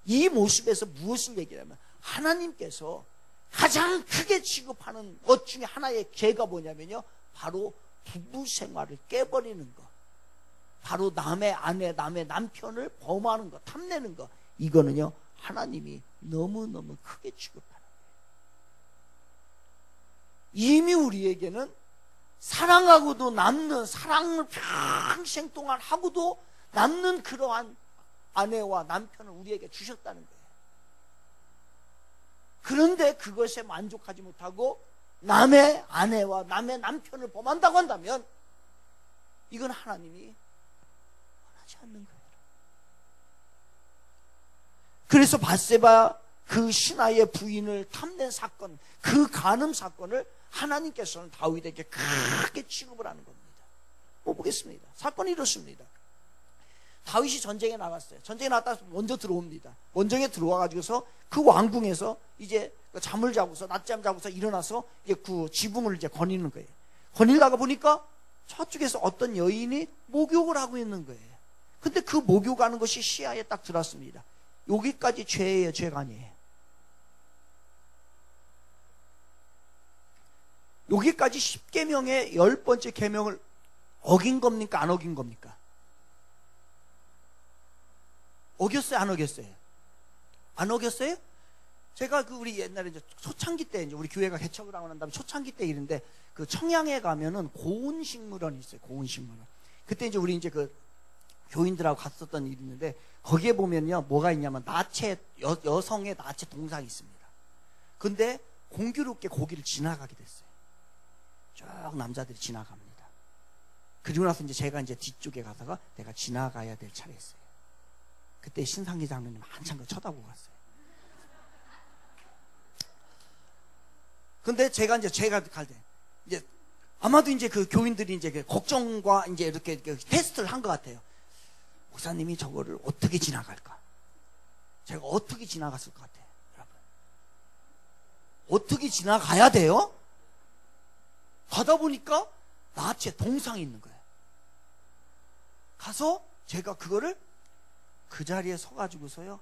이 모습에서 무엇을 얘기하냐면 하나님께서 가장 크게 취급하는 것 중에 하나의 죄가 뭐냐면요, 바로 부부 생활을 깨버리는 것, 바로 남의 아내, 남의 남편을 범하는 것, 탐내는 것, 이거는요 하나님이 너무너무 크게 취급하는 거예요. 이미 우리에게는 사랑하고도 남는, 사랑을 평생 동안 하고도 남는 그러한 아내와 남편을 우리에게 주셨다는 거예요. 그런데 그것에 만족하지 못하고 남의 아내와 남의 남편을 범한다고 한다면 이건 하나님이 원하지 않는 거예요. 그래서 밧세바 그 신하의 부인을 탐낸 사건, 그 간음 사건을 하나님께서는 다윗에게 크게 취급을 하는 겁니다. 보겠습니다. 사건이 이렇습니다. 다윗이 전쟁에 나갔어요. 전쟁에 나갔다 먼저 들어옵니다. 원정에 들어와가지고서 그 왕궁에서 이제 잠을 자고서, 낮잠 자고서 일어나서 이제 그 지붕을 이제 거니는 거예요. 거닐다가 보니까 저쪽에서 어떤 여인이 목욕을 하고 있는 거예요. 근데 그 목욕하는 것이 시야에 딱 들어왔습니다. 여기까지 죄예요, 죄가 아니에요. 여기까지 10계명의 10번째 계명을 어긴 겁니까? 안 어긴 겁니까? 어겼어요? 안 어겼어요? 안 어겼어요? 제가 우리 옛날에 이제 초창기 때 이제 우리 교회가 개척을 하고 난 다음에 초창기 때 일인데, 그 청양에 가면은 고운식물원이 있어요. 고운식물원. 그때 이제 우리 이제 그 교인들하고 갔었던 일이 있는데, 거기에 보면요 뭐가 있냐면 여성의 나체 동상이 있습니다. 근데 공교롭게 거기를 지나가게 됐어요. 쭉 남자들이 지나갑니다. 그리고 나서 이제 제가 이제 뒤쪽에 가다가 내가 지나가야 될 차례였어요. 그때 신상기 장로님 한참 쳐다보고 갔어요. 근데 제가 갈 때 이제 아마도 이제 그 교인들이 이제 그 걱정과 이제 이렇게 그 테스트를 한 것 같아요. 목사님이 저거를 어떻게 지나갈까? 제가 어떻게 지나갔을 것 같아요, 여러분? 어떻게 지나가야 돼요? 가다 보니까 나체 동상이 있는 거예요. 가서 제가 그거를 그 자리에 서가지고서요,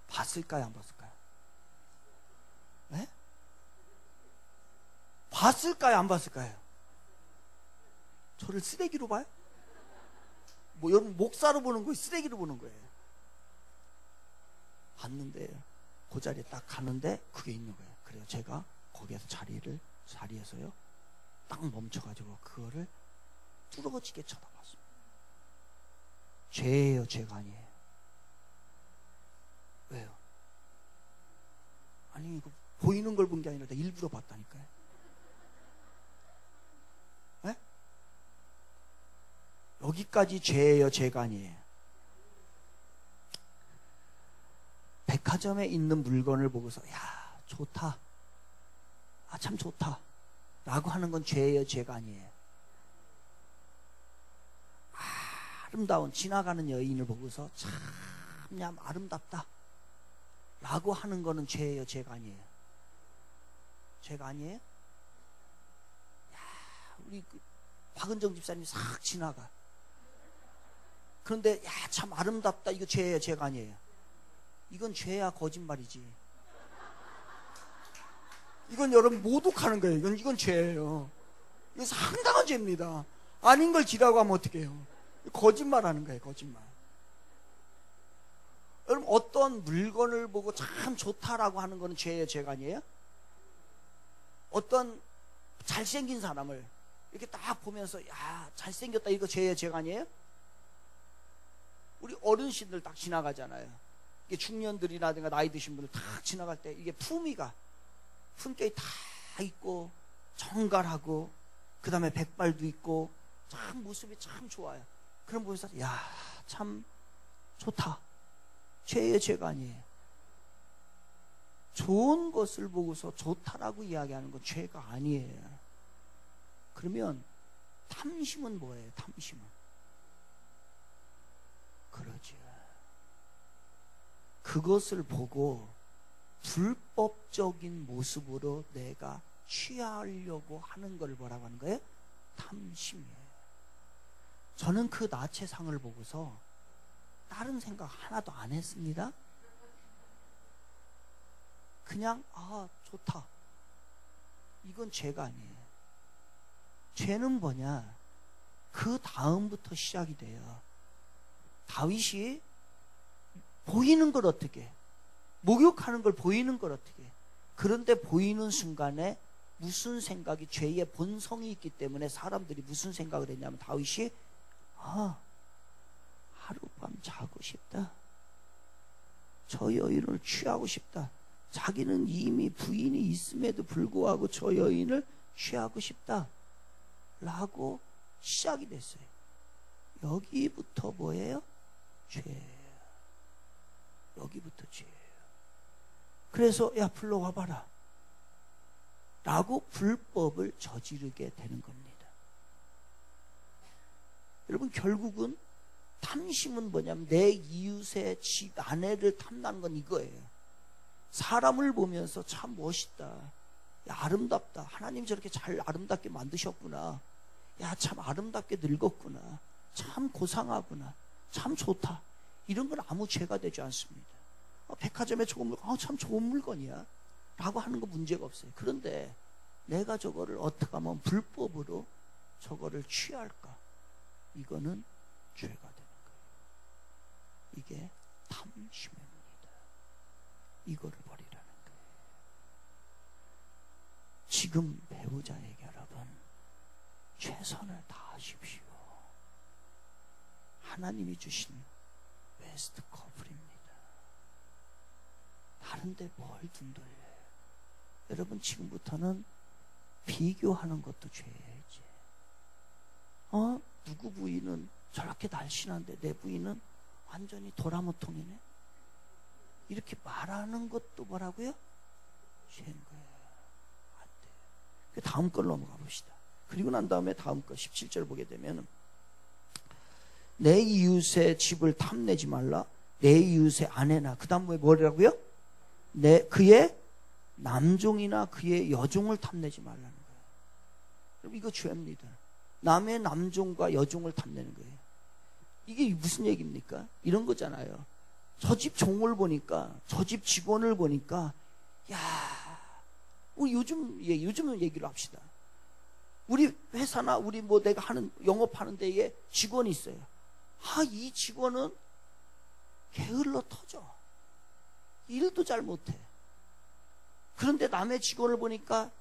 봤을까요, 안 봤을까요? 네? 봤을까요, 안 봤을까요? 저를 쓰레기로 봐요? 뭐 여러분 목사로 보는 거예요, 쓰레기로 보는 거예요? 봤는데 그 자리에 딱 가는데 그게 있는 거예요. 그래서 제가 거기에서 자리에서요 딱 멈춰가지고 그거를 뚫어지게 쳐다봤습니다. 죄예요, 죄가 아니에요. 왜요? 아니 이거 보이는 걸 본 게 아니라 일부러 봤다니까요. 네? 여기까지 죄예요, 죄가 아니에요. 백화점에 있는 물건을 보고서 야 좋다, 아 참 좋다 라고 하는 건 죄예요, 죄가 아니에요. 아름다운 지나가는 여인을 보고서 참 아름답다 라고 하는 거는 죄예요, 죄가 아니에요? 죄가 아니에요? 야, 우리 그 박은정 집사님이 싹 지나가. 그런데 야 참 아름답다, 이거 죄예요, 죄가 아니에요? 이건 죄야, 거짓말이지. 이건 여러분 모독하는 거예요. 이건 죄예요. 이건 상당한 죄입니다. 아닌 걸 지라고 하면 어떡해요? 거짓말하는 거예요, 거짓말. 여러분 어떤 물건을 보고 참 좋다라고 하는 거는 죄예요, 죄가 아니에요? 어떤 잘생긴 사람을 이렇게 딱 보면서 야 잘생겼다, 이거 죄예요, 죄가 아니에요? 우리 어르신들 딱 지나가잖아요. 이게 중년들이라든가 나이 드신 분들 딱 지나갈 때 이게 품격이 다 있고 정갈하고 그 다음에 백발도 있고 참 모습이 참 좋아요. 그럼 보면서 야 참 좋다, 죄예요, 죄가 아니에요? 좋은 것을 보고서 좋다라고 이야기하는 건 죄가 아니에요. 그러면 탐심은 뭐예요? 탐심은 그러죠. 그것을 보고 불법적인 모습으로 내가 취하려고 하는 걸 뭐라고 하는 거예요? 탐심이에요. 저는 그 나체상을 보고서 다른 생각 하나도 안 했습니다. 그냥 아 좋다, 이건 죄가 아니에요. 죄는 뭐냐? 그 다음부터 시작이 돼요. 다윗이 보이는 걸 어떻게, 목욕하는 걸 보이는 걸 어떻게, 그런데 보이는 순간에 무슨 생각이, 죄의 본성이 있기 때문에 사람들이 무슨 생각을 했냐면 다윗이 하룻밤 자고 싶다, 저 여인을 취하고 싶다, 자기는 이미 부인이 있음에도 불구하고 저 여인을 취하고 싶다 라고 시작이 됐어요. 여기부터 뭐예요? 죄예요. 여기부터 죄예요. 그래서 야 불러와봐라 라고 불법을 저지르게 되는 겁니다. 여러분 결국은 탐심은 뭐냐면 내 이웃의 집 아내를 탐나는 건 이거예요. 사람을 보면서 참 멋있다, 야 아름답다, 하나님 저렇게 잘 아름답게 만드셨구나, 야 참 아름답게 늙었구나, 참 고상하구나, 참 좋다, 이런 건 아무 죄가 되지 않습니다. 백화점에 좋은 물건, 참 좋은 물건이야 라고 하는 거 문제가 없어요. 그런데 내가 저거를 어떻게 하면 불법으로 저거를 취할까, 이거는 죄가 되는 거예요. 이게 탐심입니다. 이거를 버리라는 거예요. 지금 배우자에게 여러분 최선을 다하십시오. 하나님이 주신 베스트 커플입니다. 다른데 뭘 둔 돌려요? 여러분 지금부터는 비교하는 것도 죄예요. 이제 누구 부인은 저렇게 날씬한데 내 부인은 완전히 도라모통이네, 이렇게 말하는 것도 뭐라고요? 죄인 거예요. 안 돼요. 다음 걸 넘어가 봅시다. 그리고 난 다음에 다음 거 17절 보게 되면 내 이웃의 집을 탐내지 말라. 내 이웃의 아내나 그 다음에 뭐라고요? 그의 남종이나 그의 여종을 탐내지 말라는 거예요. 그럼 이거 죄입니다. 남의 남종과 여종을 탐내는 거예요. 이게 무슨 얘기입니까? 이런 거잖아요. 저 집 종을 보니까, 저 집 직원을 보니까, 우리 요즘은 얘기를 합시다. 우리 회사나 우리 내가 영업하는 데에 직원이 있어요. 이 직원은 게을러 터져. 일도 잘 못해. 그런데 남의 직원을 보니까,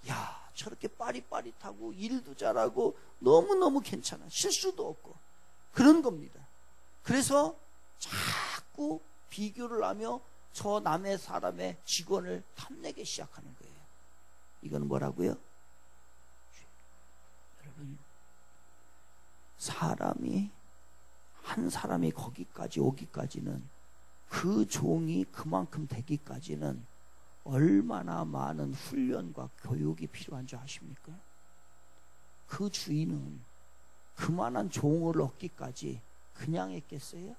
저렇게 빠릿빠릿하고 일도 잘하고 너무너무 괜찮아. 실수도 없고. 그런 겁니다. 그래서 자꾸 비교를 하며 저 남의 사람의 직원을 탐내기 시작하는 거예요. 이건 뭐라고요? 여러분, 한 사람이 거기까지 오기까지는, 그 종이 그만큼 되기까지는 얼마나 많은 훈련과 교육이 필요한 줄 아십니까? 그 주인은 그만한 종을 얻기까지 그냥 했겠어요?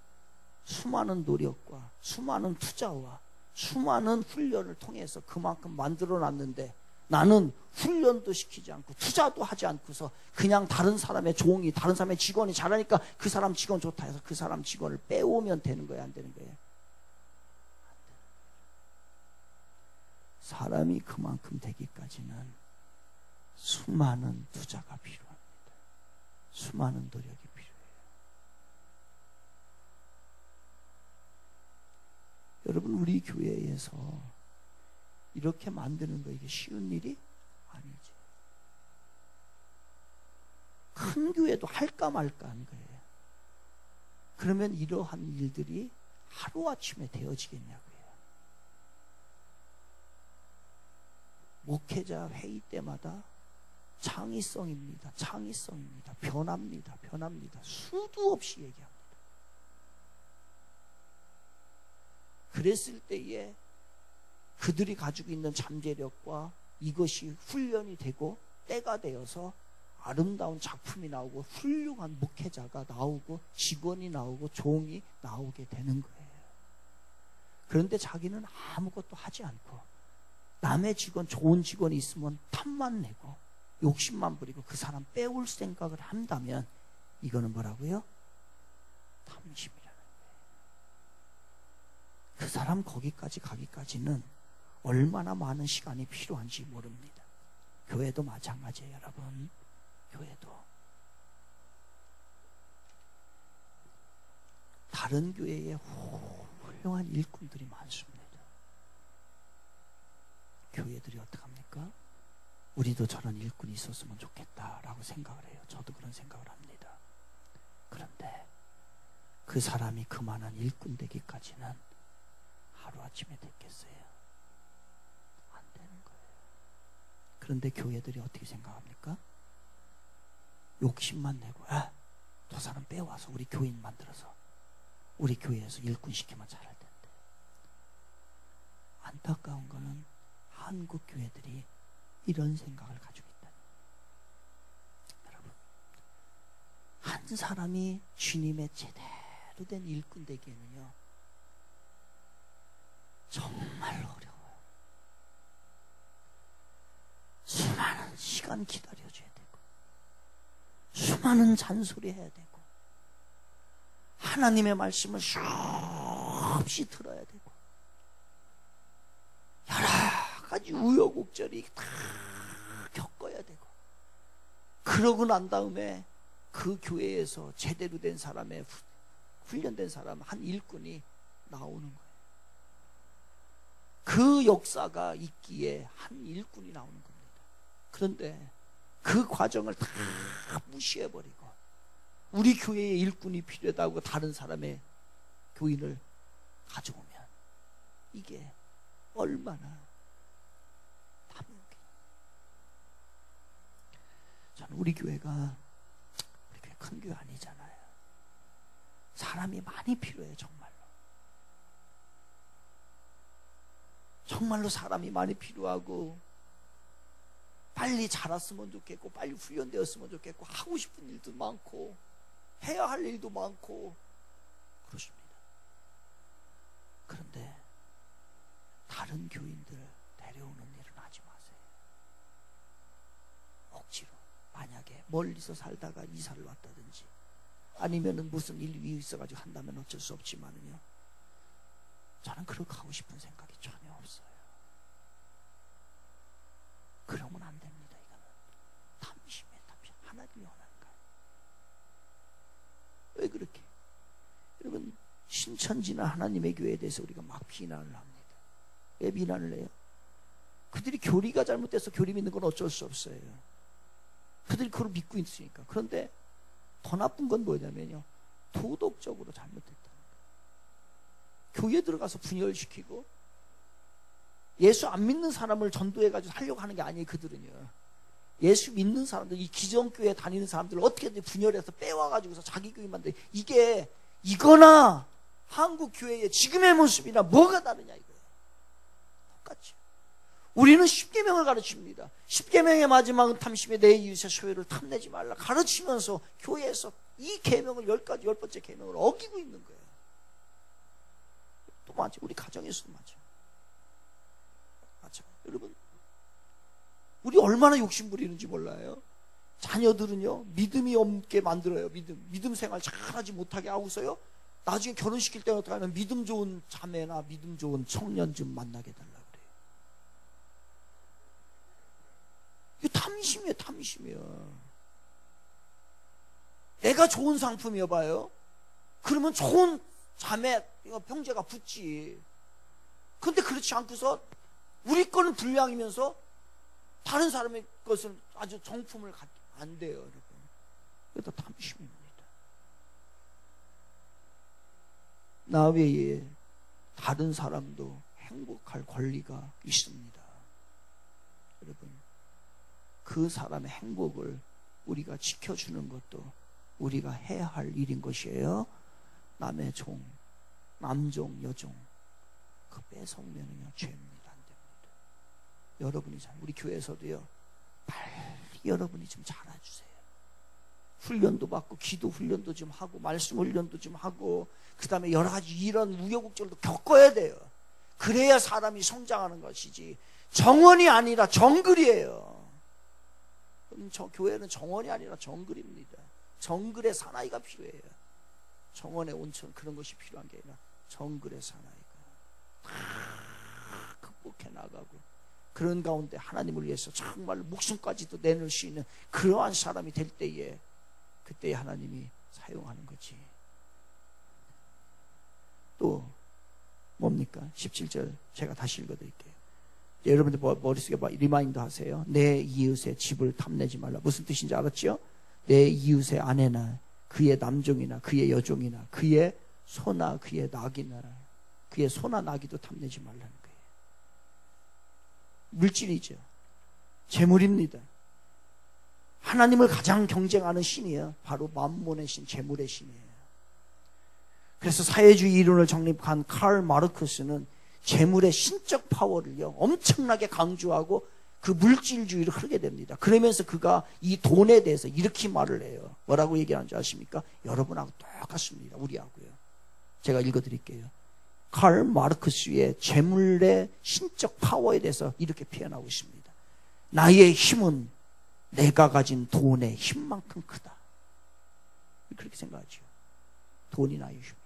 수많은 노력과 수많은 투자와 수많은 훈련을 통해서 그만큼 만들어놨는데, 나는 훈련도 시키지 않고 투자도 하지 않고서 그냥 다른 사람의 종이, 다른 사람의 직원이 잘하니까 그 사람 직원 좋다 해서 그 사람 직원을 빼오면 되는 거예요? 안 되는 거예요? 사람이 그만큼 되기까지는 수많은 투자가 필요합니다. 수많은 노력이 필요해요. 여러분, 우리 교회에서 이렇게 만드는 거, 이게 쉬운 일이 아니죠. 큰 교회도 할까 말까 하는 거예요. 그러면 이러한 일들이 하루아침에 되어지겠냐고요. 목회자 회의 때마다 창의성입니다. 변합니다. 수도 없이 얘기합니다. 그랬을 때에 그들이 가지고 있는 잠재력과 이것이 훈련이 되고 때가 되어서 아름다운 작품이 나오고 훌륭한 목회자가 나오고 직원이 나오고 종이 나오게 되는 거예요. 그런데 자기는 아무것도 하지 않고 남의 직원, 좋은 직원이 있으면 탐만 내고 욕심만 부리고 그 사람 빼올 생각을 한다면 이거는 뭐라고요? 탐심이라는 거예요. 그 사람 거기까지 가기까지는 얼마나 많은 시간이 필요한지 모릅니다. 교회도 마찬가지예요, 여러분. 교회도 다른 교회에 훌륭한 일꾼들이 많습니다. 교회들이 어떡합니까? 우리도 저런 일꾼이 있었으면 좋겠다라고 생각을 해요. 저도 그런 생각을 합니다. 그런데 그 사람이 그만한 일꾼 되기까지는 하루아침에 됐겠어요? 안 되는 거예요. 그런데 교회들이 어떻게 생각합니까? 욕심만 내고, 저 사람 빼와서 우리 교인 만들어서 우리 교회에서 일꾼 시키면 잘할 텐데. 안타까운 거는 한국 교회들이 이런 생각을 가지고 있다. 여러분, 한 사람이 주님의 제대로 된 일꾼 되기에는요, 정말 어려워요. 수많은 시간 기다려줘야 되고, 수많은 잔소리 해야 되고, 하나님의 말씀을 수없이 들어야 되고, 여러 가지 우여곡절이 다 겪어야 되고, 그러고 난 다음에 그 교회에서 제대로 된 사람의 훈련된 사람 한 일꾼이 나오는 거예요. 그 역사가 있기에 한 일꾼이 나오는 겁니다. 그런데 그 과정을 다 무시해버리고 우리 교회에 일꾼이 필요하다고 다른 사람의 교인을 가져오면 이게 얼마나 저는 우리 교회가 큰 교회 아니잖아요. 사람이 많이 필요해요. 정말로 사람이 많이 필요하고 빨리 자랐으면 좋겠고 빨리 훈련되었으면 좋겠고 하고 싶은 일도 많고 해야 할 일도 많고 그렇습니다. 그런데 다른 교인들 데려오는 일은 하지 마세요. 억지로 만약에 멀리서 살다가 이사를 왔다든지 아니면은 무슨 일이 있어가지고 한다면 어쩔 수 없지만은요, 저는 그렇게 하고 싶은 생각이 전혀 없어요. 그러면 안 됩니다. 이거는 탐심이에요. 탐심. 하나님이 원하는 거예요. 왜 그렇게? 여러분, 신천지나 하나님의 교회에 대해서 우리가 막 비난을 합니다. 왜 비난을 해요? 그들이 교리가 잘못돼서 교리 믿는 건 어쩔 수 없어요. 그들이 그걸 믿고 있으니까. 그런데 더 나쁜 건 뭐냐면요, 도덕적으로 잘못됐다는 거예요. 교회에 들어가서 분열시키고 예수 안 믿는 사람을 전도해가지고 하려고 하는 게 아니에요. 그들은요, 예수 믿는 사람들, 이 기존교회 다니는 사람들을 어떻게든 분열해서 빼와가지고서 자기 교회 만들, 이거나 한국 교회의 지금의 모습이나 뭐가 다르냐 이거예요. 똑같죠. 우리는 십계명을 가르칩니다. 십계명의 마지막은 탐심에 내 이웃의 소유를 탐내지 말라 가르치면서 교회에서 이 계명을 10번째 계명을 어기고 있는 거예요. 또 맞죠. 우리 가정에서도 맞죠. 맞죠. 여러분, 우리 얼마나 욕심 부리는지 몰라요. 자녀들은요, 믿음이 없게 만들어요. 믿음 생활 잘하지 못하게 하고서요, 나중에 결혼시킬 때 어떻게 하면 믿음 좋은 자매나 믿음 좋은 청년 좀 만나게 달라고 그래요. 이거 탐심이에요. 탐심이에요. 내가 좋은 상품이어봐요, 그러면 좋은 자매 형제가 붙지. 근데 그렇지 않고서 우리 거는 불량이면서 다른 사람의 것은 아주 정품을 갖게 안 돼요, 여러분. 그게 다 탐심입니다. 나 외에 다른 사람도 행복할 권리가 있습니다. 여러분, 그 사람의 행복을 우리가 지켜주는 것도 우리가 해야 할 일인 것이에요. 남의 종, 남종, 여종, 그 뺏어오면은요, 죄입니다. 안 됩니다. 여러분이 잘, 우리 교회에서도요, 빨리 여러분이 좀 잘해주세요. 훈련도 받고, 기도 훈련도 좀 하고, 말씀 훈련도 좀 하고, 그 다음에 여러 가지 이런 우여곡절도 겪어야 돼요. 그래야 사람이 성장하는 것이지, 정원이 아니라 정글이에요. 저 교회는 정원이 아니라 정글입니다. 정글의 사나이가 필요해요. 정원의 온천, 그런 것이 필요한 게 아니라 정글의 사나이가 다 극복해 나가고, 그런 가운데 하나님을 위해서 정말 목숨까지도 내놓을 수 있는 그러한 사람이 될 때에, 그때 하나님이 사용하는 거지. 또 뭡니까? 17절 제가 다시 읽어드릴게요. 여러분들 머릿속에 리마인드 하세요. 내 이웃의 집을 탐내지 말라. 무슨 뜻인지 알았죠? 내 이웃의 아내나 그의 남종이나 그의 여종이나 그의 소나 그의 낙이나 그의 소나 낙이도 탐내지 말라는 거예요. 물질이죠. 재물입니다. 하나님을 가장 경쟁하는 신이에요. 바로 만몬의 신, 재물의 신이에요. 그래서 사회주의 이론을 정립한 칼 마르크스는 재물의 신적 파워를요, 엄청나게 강조하고 그 물질주의를 흐르게 됩니다. 그러면서 그가 이 돈에 대해서 이렇게 말을 해요. 뭐라고 얘기하는지 아십니까? 여러분하고 똑같습니다. 우리하고요. 제가 읽어드릴게요. 칼 마르크스의 재물의 신적 파워에 대해서 이렇게 표현하고 있습니다. 나의 힘은 내가 가진 돈의 힘만큼 크다. 그렇게 생각하죠. 돈이 나의 힘이에요.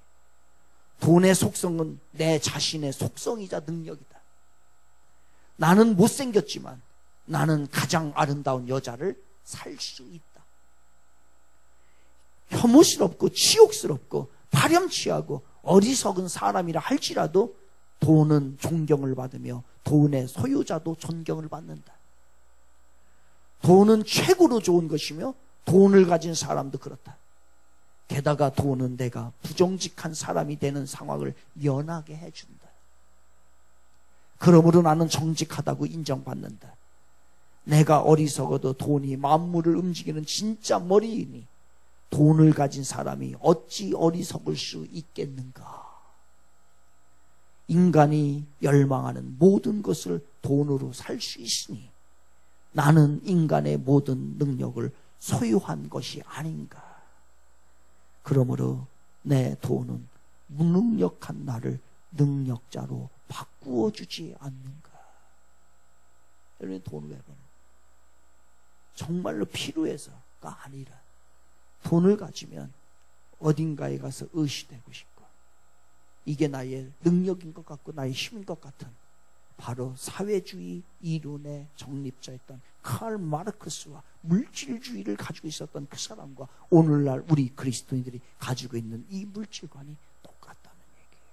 돈의 속성은 내 자신의 속성이자 능력이다. 나는 못생겼지만 나는 가장 아름다운 여자를 살 수 있다. 혐오스럽고 치욕스럽고 파렴치하고 어리석은 사람이라 할지라도 돈은 존경을 받으며 돈의 소유자도 존경을 받는다. 돈은 최고로 좋은 것이며 돈을 가진 사람도 그렇다. 게다가 돈은 내가 부정직한 사람이 되는 상황을 면하게 해준다. 그러므로 나는 정직하다고 인정받는다. 내가 어리석어도 돈이 만물을 움직이는 진짜 머리이니 돈을 가진 사람이 어찌 어리석을 수 있겠는가. 인간이 열망하는 모든 것을 돈으로 살 수 있으니 나는 인간의 모든 능력을 소유한 것이 아닌가. 그러므로 내 돈은 무능력한 나를 능력자로 바꾸어 주지 않는가. 여러분, 돈을 왜 버는? 정말로 필요해서가 아니라 돈을 가지면 어딘가에 가서 의시되고 싶고, 이게 나의 능력인 것 같고 나의 힘인 것 같은, 바로 사회주의 이론의 정립자였던 칼 마르크스와 물질주의를 가지고 있었던 그 사람과 오늘날 우리 그리스도인들이 가지고 있는 이 물질관이 똑같다는 얘기예요.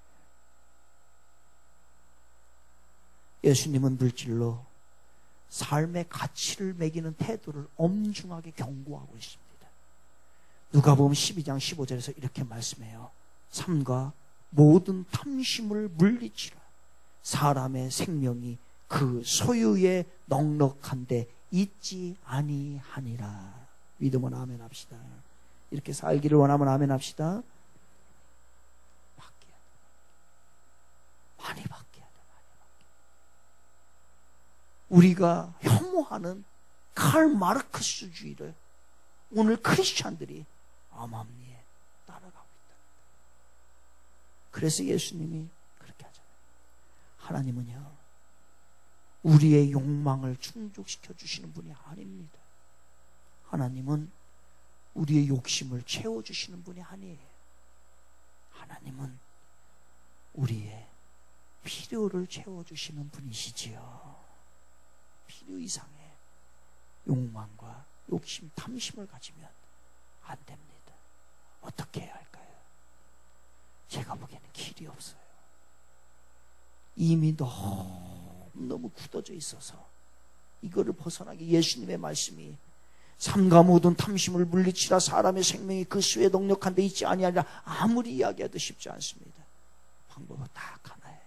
예수님은 물질로 삶의 가치를 매기는 태도를 엄중하게 경고하고 있습니다. 누가복음 12장 15절에서 이렇게 말씀해요. 삼가 모든 탐심을 물리치라. 사람의 생명이 그 소유에 넉넉한데 있지 아니하니라. 믿으면 아멘 합시다. 이렇게 살기를 원하면 아멘 합시다. 바뀌어야 돼. 많이 바뀌어야 돼. 많이 바뀌어야 돼. 우리가 혐오하는 칼 마르크스주의를 오늘 크리스찬들이 암암리에 따라가고 있다. 그래서 예수님이 그렇게 하잖아요. 하나님은요, 우리의 욕망을 충족시켜 주시는 분이 아닙니다. 하나님은 우리의 욕심을 채워주시는 분이 아니에요. 하나님은 우리의 필요를 채워주시는 분이시지요. 필요 이상의 욕망과 욕심, 탐심을 가지면 안 됩니다. 어떻게 해야 할까요? 제가 보기에는 길이 없어요. 이미 너무 굳어져 있어서 이거를 벗어나기, 예수님의 말씀이 삼가 모든 탐심을 물리치라. 사람의 생명이 그 수에 넉넉한 데 있지 아니하리라. 아무리 이야기해도 쉽지 않습니다. 방법은 딱 하나예요.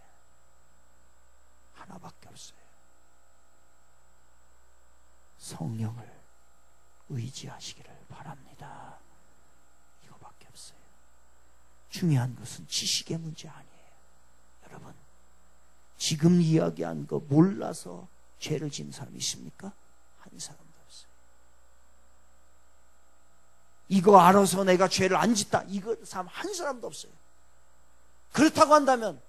하나밖에 없어요. 성령을 의지하시기를 바랍니다. 이거밖에 없어요. 중요한 것은 지식의 문제 아니에요. 여러분, 지금 이야기한 거 몰라서 죄를 지은 사람이 있습니까? 한 사람도 없어요. 이거 알아서 내가 죄를 안 짓다, 이거 사람 한 사람도 없어요. 그렇다고 한다면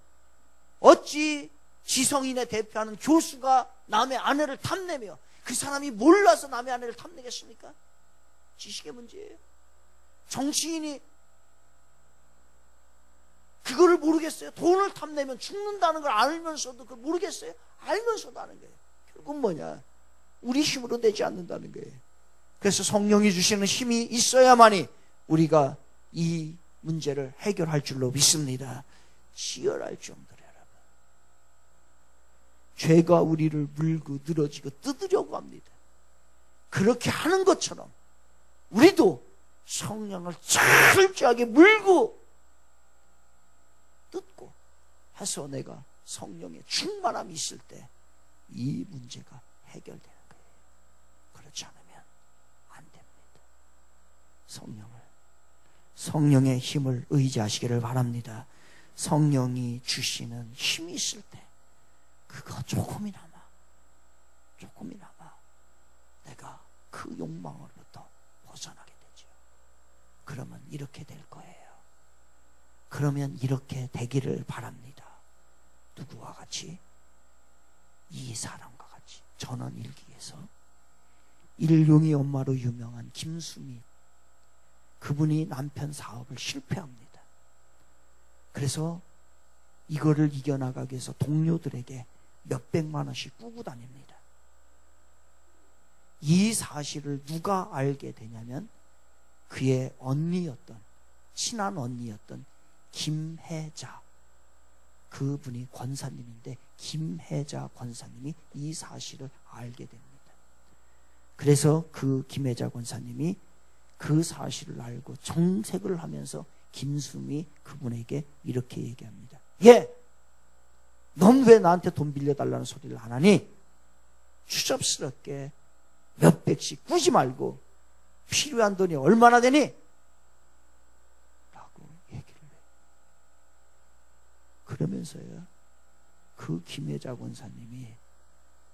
어찌 지성인의 대표하는 교수가 남의 아내를 탐내며 그 사람이 몰라서 남의 아내를 탐내겠습니까? 지식의 문제예요. 정치인이 그거를 모르겠어요. 돈을 탐내면 죽는다는 걸 알면서도 그걸 모르겠어요. 알면서도 하는 거예요. 결국 뭐냐? 우리 힘으로 되지 않는다는 거예요. 그래서 성령이 주시는 힘이 있어야만이 우리가 이 문제를 해결할 줄로 믿습니다. 치열할 정도로 여러분, 죄가 우리를 물고 늘어지고 뜯으려고 합니다. 그렇게 하는 것처럼 우리도 성령을 철저하게 물고 뜯고 해서 내가 성령의 충만함이 있을 때 이 문제가 해결되는 거예요. 그렇지 않으면 안 됩니다. 성령의 힘을 의지하시기를 바랍니다. 성령이 주시는 힘이 있을 때 그거 조금이나마 내가 그 욕망으로부터 벗어나게 되죠. 그러면 이렇게 될 거예요. 그러면 이렇게 되기를 바랍니다. 누구와 같이? 이 사람과 같이. 전원일기에서 일용이 엄마로 유명한 김수미, 그분이 남편 사업을 실패합니다. 그래서 이거를 이겨나가기 위해서 동료들에게 몇백만 원씩 꾸고 다닙니다. 이 사실을 누가 알게 되냐면 그의 언니였던, 친한 언니였던 김혜자, 그분이 권사님인데 김혜자 권사님이 이 사실을 알게 됩니다. 그래서 그 김혜자 권사님이 그 사실을 알고 정색을 하면서 김수미 그분에게 이렇게 얘기합니다. 넌 왜 나한테 돈 빌려달라는 소리를 안 하니? 추접스럽게 몇 백씩 꾸지 말고 필요한 돈이 얼마나 되니? 라고 얘기를 해요. 그러면서요, 그 김혜자 권사님이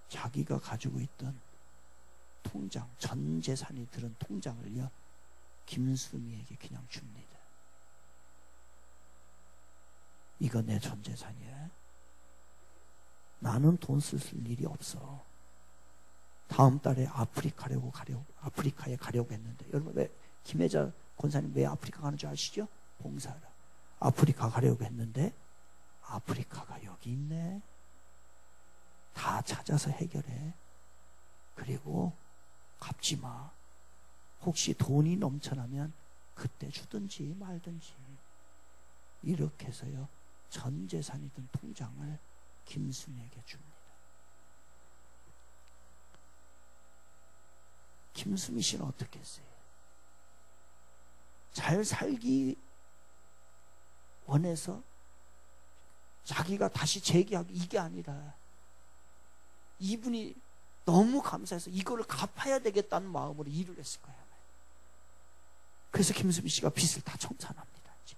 자기가 가지고 있던 통장, 전 재산이 들은 통장을요 김수미에게 그냥 줍니다. 이거 내 전 재산이야. 나는 돈 쓸 일이 없어. 다음 달에 아프리카에 가려고 했는데, 여러분 왜 김혜자 권사님 왜 아프리카 가는 줄 아시죠? 봉사하러 아프리카 가려고 했는데 아프리카가 여기 있네. 다 찾아서 해결해. 그리고 갚지 마. 혹시 돈이 넘쳐나면 그때 주든지 말든지. 이렇게 해서요 전 재산이 든 통장을 김수미에게 줍니다. 김수미 씨는 어떻게 했어요? 잘 살기 원해서 자기가 다시 재기하기, 이게 아니라 이분이 너무 감사해서 이거를 갚아야 되겠다는 마음으로 일을 했을 거예요. 그래서 김수미 씨가 빚을 다 청산합니다. 이제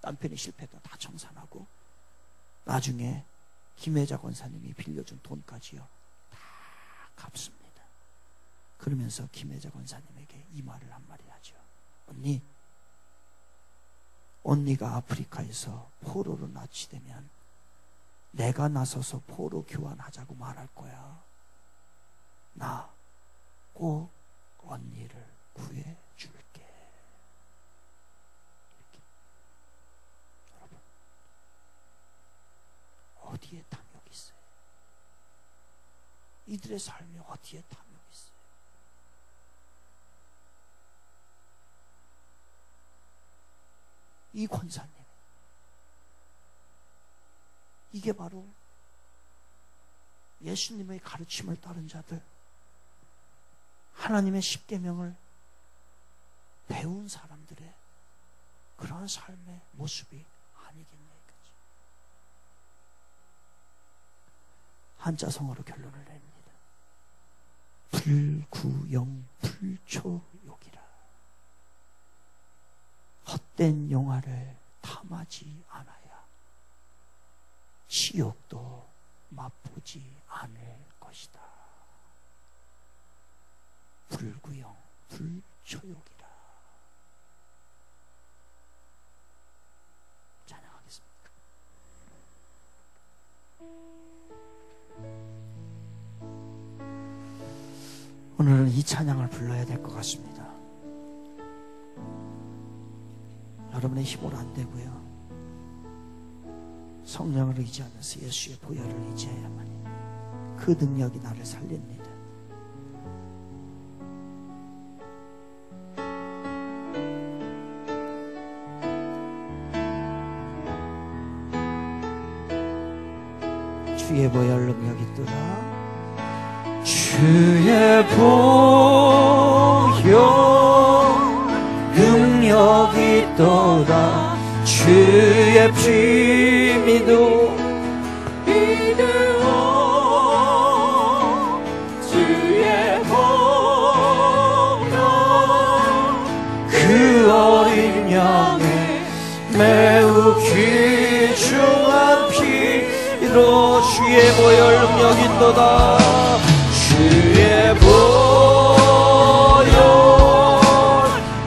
남편이 실패해도 다 청산하고 나중에 김혜자 권사님이 빌려준 돈까지요 다 갚습니다. 그러면서 김혜자 권사님에게 이 말을 한 마디 하죠. 언니가 아프리카에서 포로로 납치되면 내가 나서서 포로 교환하자고 말할 거야. 나 꼭 언니를 구해줄게. 이렇게. 여러분, 어디에 탐욕이 있어요? 이들의 삶이 어디에 탐욕이 있어요? 이 권사님, 이게 바로 예수님의 가르침을 따른 자들, 하나님의 십계명을 배운 사람들의 그러한 삶의 모습이 아니겠네요. 한자성어로 결론을 냅니다. 불구영 불초욕이라. 헛된 영화를 탐하지 않아야 지옥도 맛보지 않을 것이다. 불구영 불초욕이라. 찬양하겠습니다. 오늘은 이 찬양을 불러야 될 것 같습니다. 여러분의 힘으로 안 되고요, 성령을 의지하면서 예수의 보혈을 의지해야만이 그 능력이 나를 살립니다. 주의 보혈 능력이 있도다. 주의 보혈 능력이 있도다. 주의 피 믿어 주의 보혈 그 어린 양의 매우 귀중한 피로 주의 보혈 능력이 있도다. 주의 보혈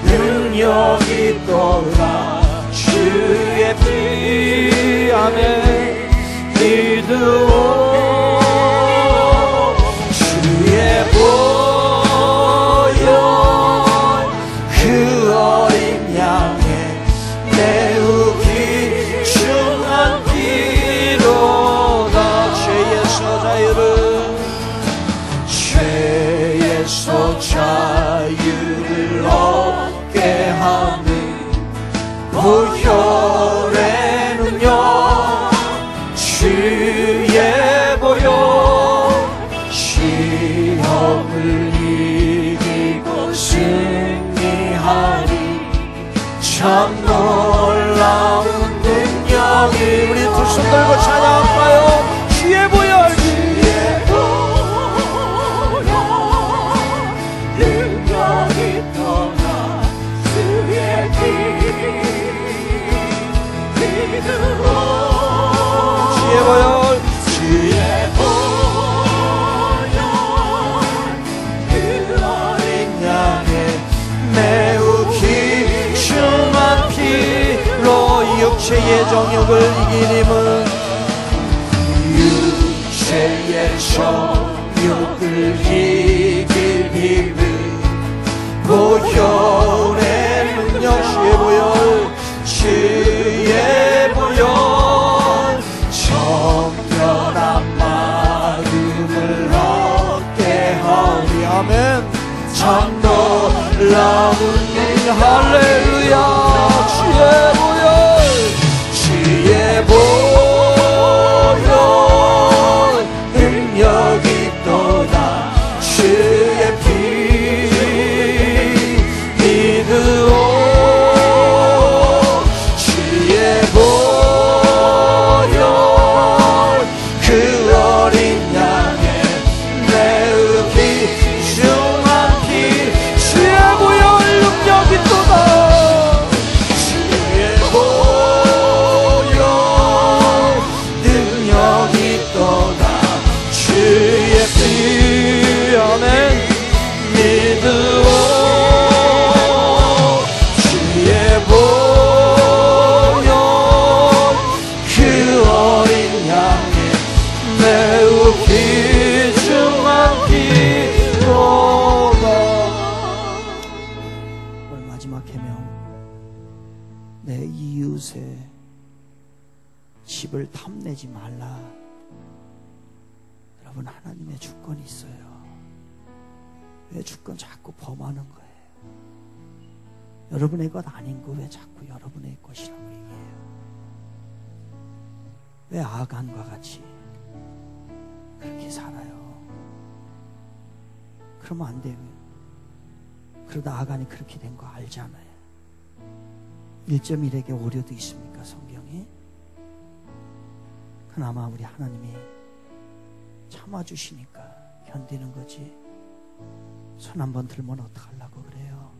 능력이 있도다. 주의 피 안에 믿어 주의 보혈 그 어린 양의 매우 귀중한 피로다. 죄에서 자유를 육체의 정욕을 이기림은 육체의 정욕을 이길 힘을 보혈의 능력 주의 보혈 정결한 마음을 얻게 하리. 아멘. 참 놀라운 일 할렐루야. 주의 보혈 능력이 있도다. 주의 피 믿으오. 주의 보혈 그 어린 양의 매우 귀중한 피. 주의 보혈 능력이 있도다. 주의 보혈 능력이 있도다. 주의 피 아멘 믿으오. 주의 보혈 그 어린 양의 매우 귀중한 피로다. 오늘 마지막 계명, 내 이웃의 집을 탐내지 말라. 여러분, 하나님의 주권이 있어요. 왜 주권 자꾸 범하는 거예요? 여러분의 것 아닌 거 왜 자꾸 여러분의 것이라고 얘기해요? 왜 아간과 같이 그렇게 살아요? 그러면 안 돼요. 그러다 아간이 그렇게 된 거 알잖아요. 1.1에게 오류도 있습니까, 성경이? 그나마 우리 하나님이 참아주시니까 견디는 거지. 손 한 번 들면 어떡하려고 그래요?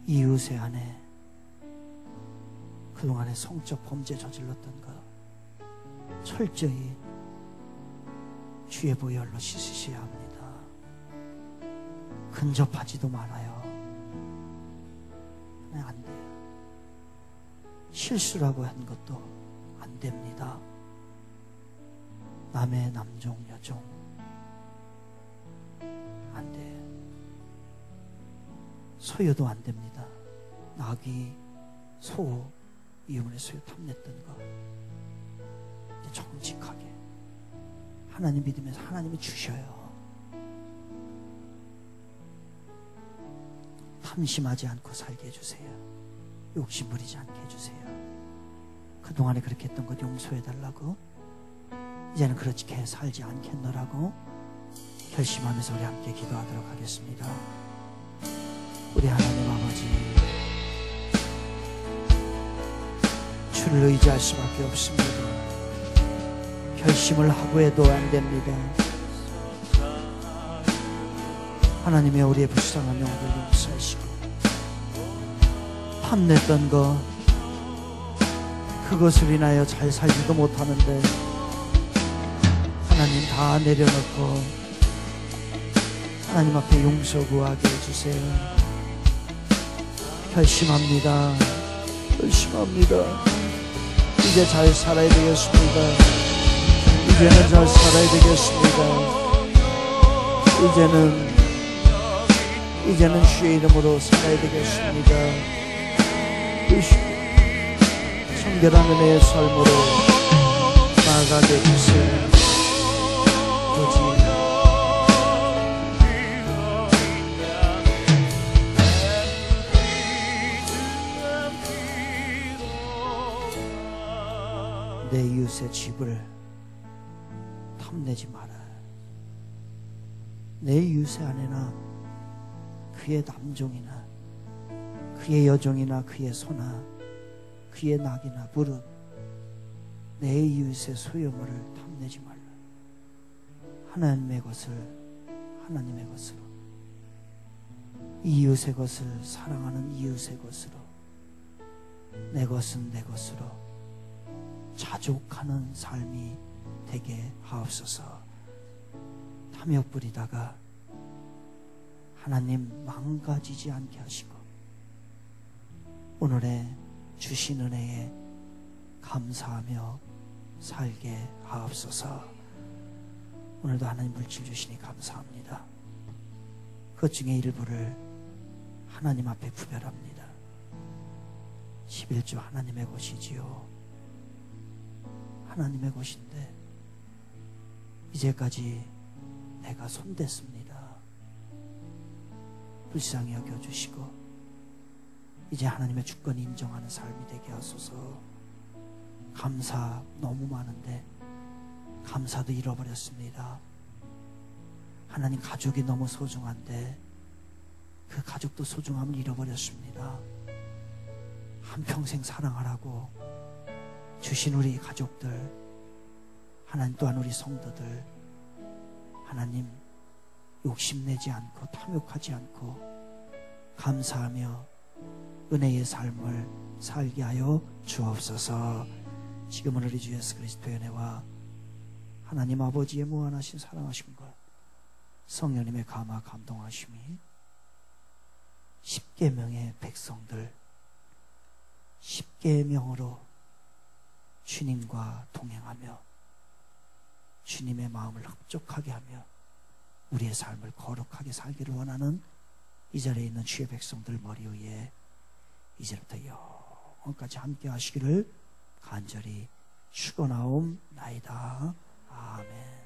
이웃의 아내, 그동안에 성적 범죄 저질렀던 거 철저히 주의 보혈로 씻으셔야 합니다. 근접하지도 말아요. 네, 안 돼요. 실수라고 한 것도 안 됩니다. 남의 남종 여종 안 돼. 소유도 안 됩니다. 낙이 소 이혼의 소유 탐냈던 거 정직하게 하나님 믿으면서 하나님이 주셔요. 탐심하지 않고 살게 해주세요. 욕심 부리지 않게 해주세요. 그동안에 그렇게 했던 것 용서해달라고, 이제는 그렇게 살지 않겠노라고 결심하면서 우리 함께 기도하도록 하겠습니다. 우리 하나님 아버지, 주를 의지할 수밖에 없습니다. 결심을 하고 해도 안 됩니다. 하나님의 우리의 불쌍한 영혼을 용서하시고, 탐냈던 것 그것을 인하여 잘 살지도 못하는데 하나님 다 내려놓고 하나님 앞에 용서 구하게 해주세요. 결심합니다. 결심합니다. 이제 잘 살아야 되겠습니다. 이제는 잘 살아야 되겠습니다. 이제는 주의 이름으로 살아야 되겠습니다. 성결한 은혜의 삶으로 나아가게 해주세요. 내 이웃의 집을 탐내지 마라. 내 이웃의 아내나 그의 남종이나 그의 여종이나 그의 소나 그의 낙이나 무릇 내 이웃의 소유물을 탐내지 말라. 하나님의 것을 하나님의 것으로, 이웃의 것을 사랑하는 이웃의 것으로, 내 것은 내 것으로 자족하는 삶이 되게 하옵소서. 탐욕 부리다가 하나님 망가지지 않게 하시고 오늘의 주신 은혜에 감사하며 살게 하옵소서. 오늘도 하나님 물질 주시니 감사합니다. 그 중에 일부를 하나님 앞에 구별합니다. 11조 하나님의 것이지요. 하나님의 것인데 이제까지 내가 손댔습니다. 불쌍히 여겨주시고 이제 하나님의 주권이 인정하는 삶이 되게 하소서. 감사 너무 많은데 감사도 잃어버렸습니다. 하나님 가족이 너무 소중한데 그 가족도 소중함을 잃어버렸습니다. 한평생 사랑하라고 주신 우리 가족들, 하나님 또한 우리 성도들, 하나님 욕심내지 않고 탐욕하지 않고 감사하며 은혜의 삶을 살게 하여 주옵소서. 지금은 우리 주 예수 그리스도의 은혜와 하나님 아버지의 무한하신 사랑하심과 성령님의 감화 감동하심이 10계명의 백성들 10계명으로 주님과 동행하며 주님의 마음을 흡족하게 하며 우리의 삶을 거룩하게 살기를 원하는 이 자리에 있는 주의 백성들 머리 위에 이제부터 영원까지 함께 하시기를 간절히 축원하옵나이다. 아멘.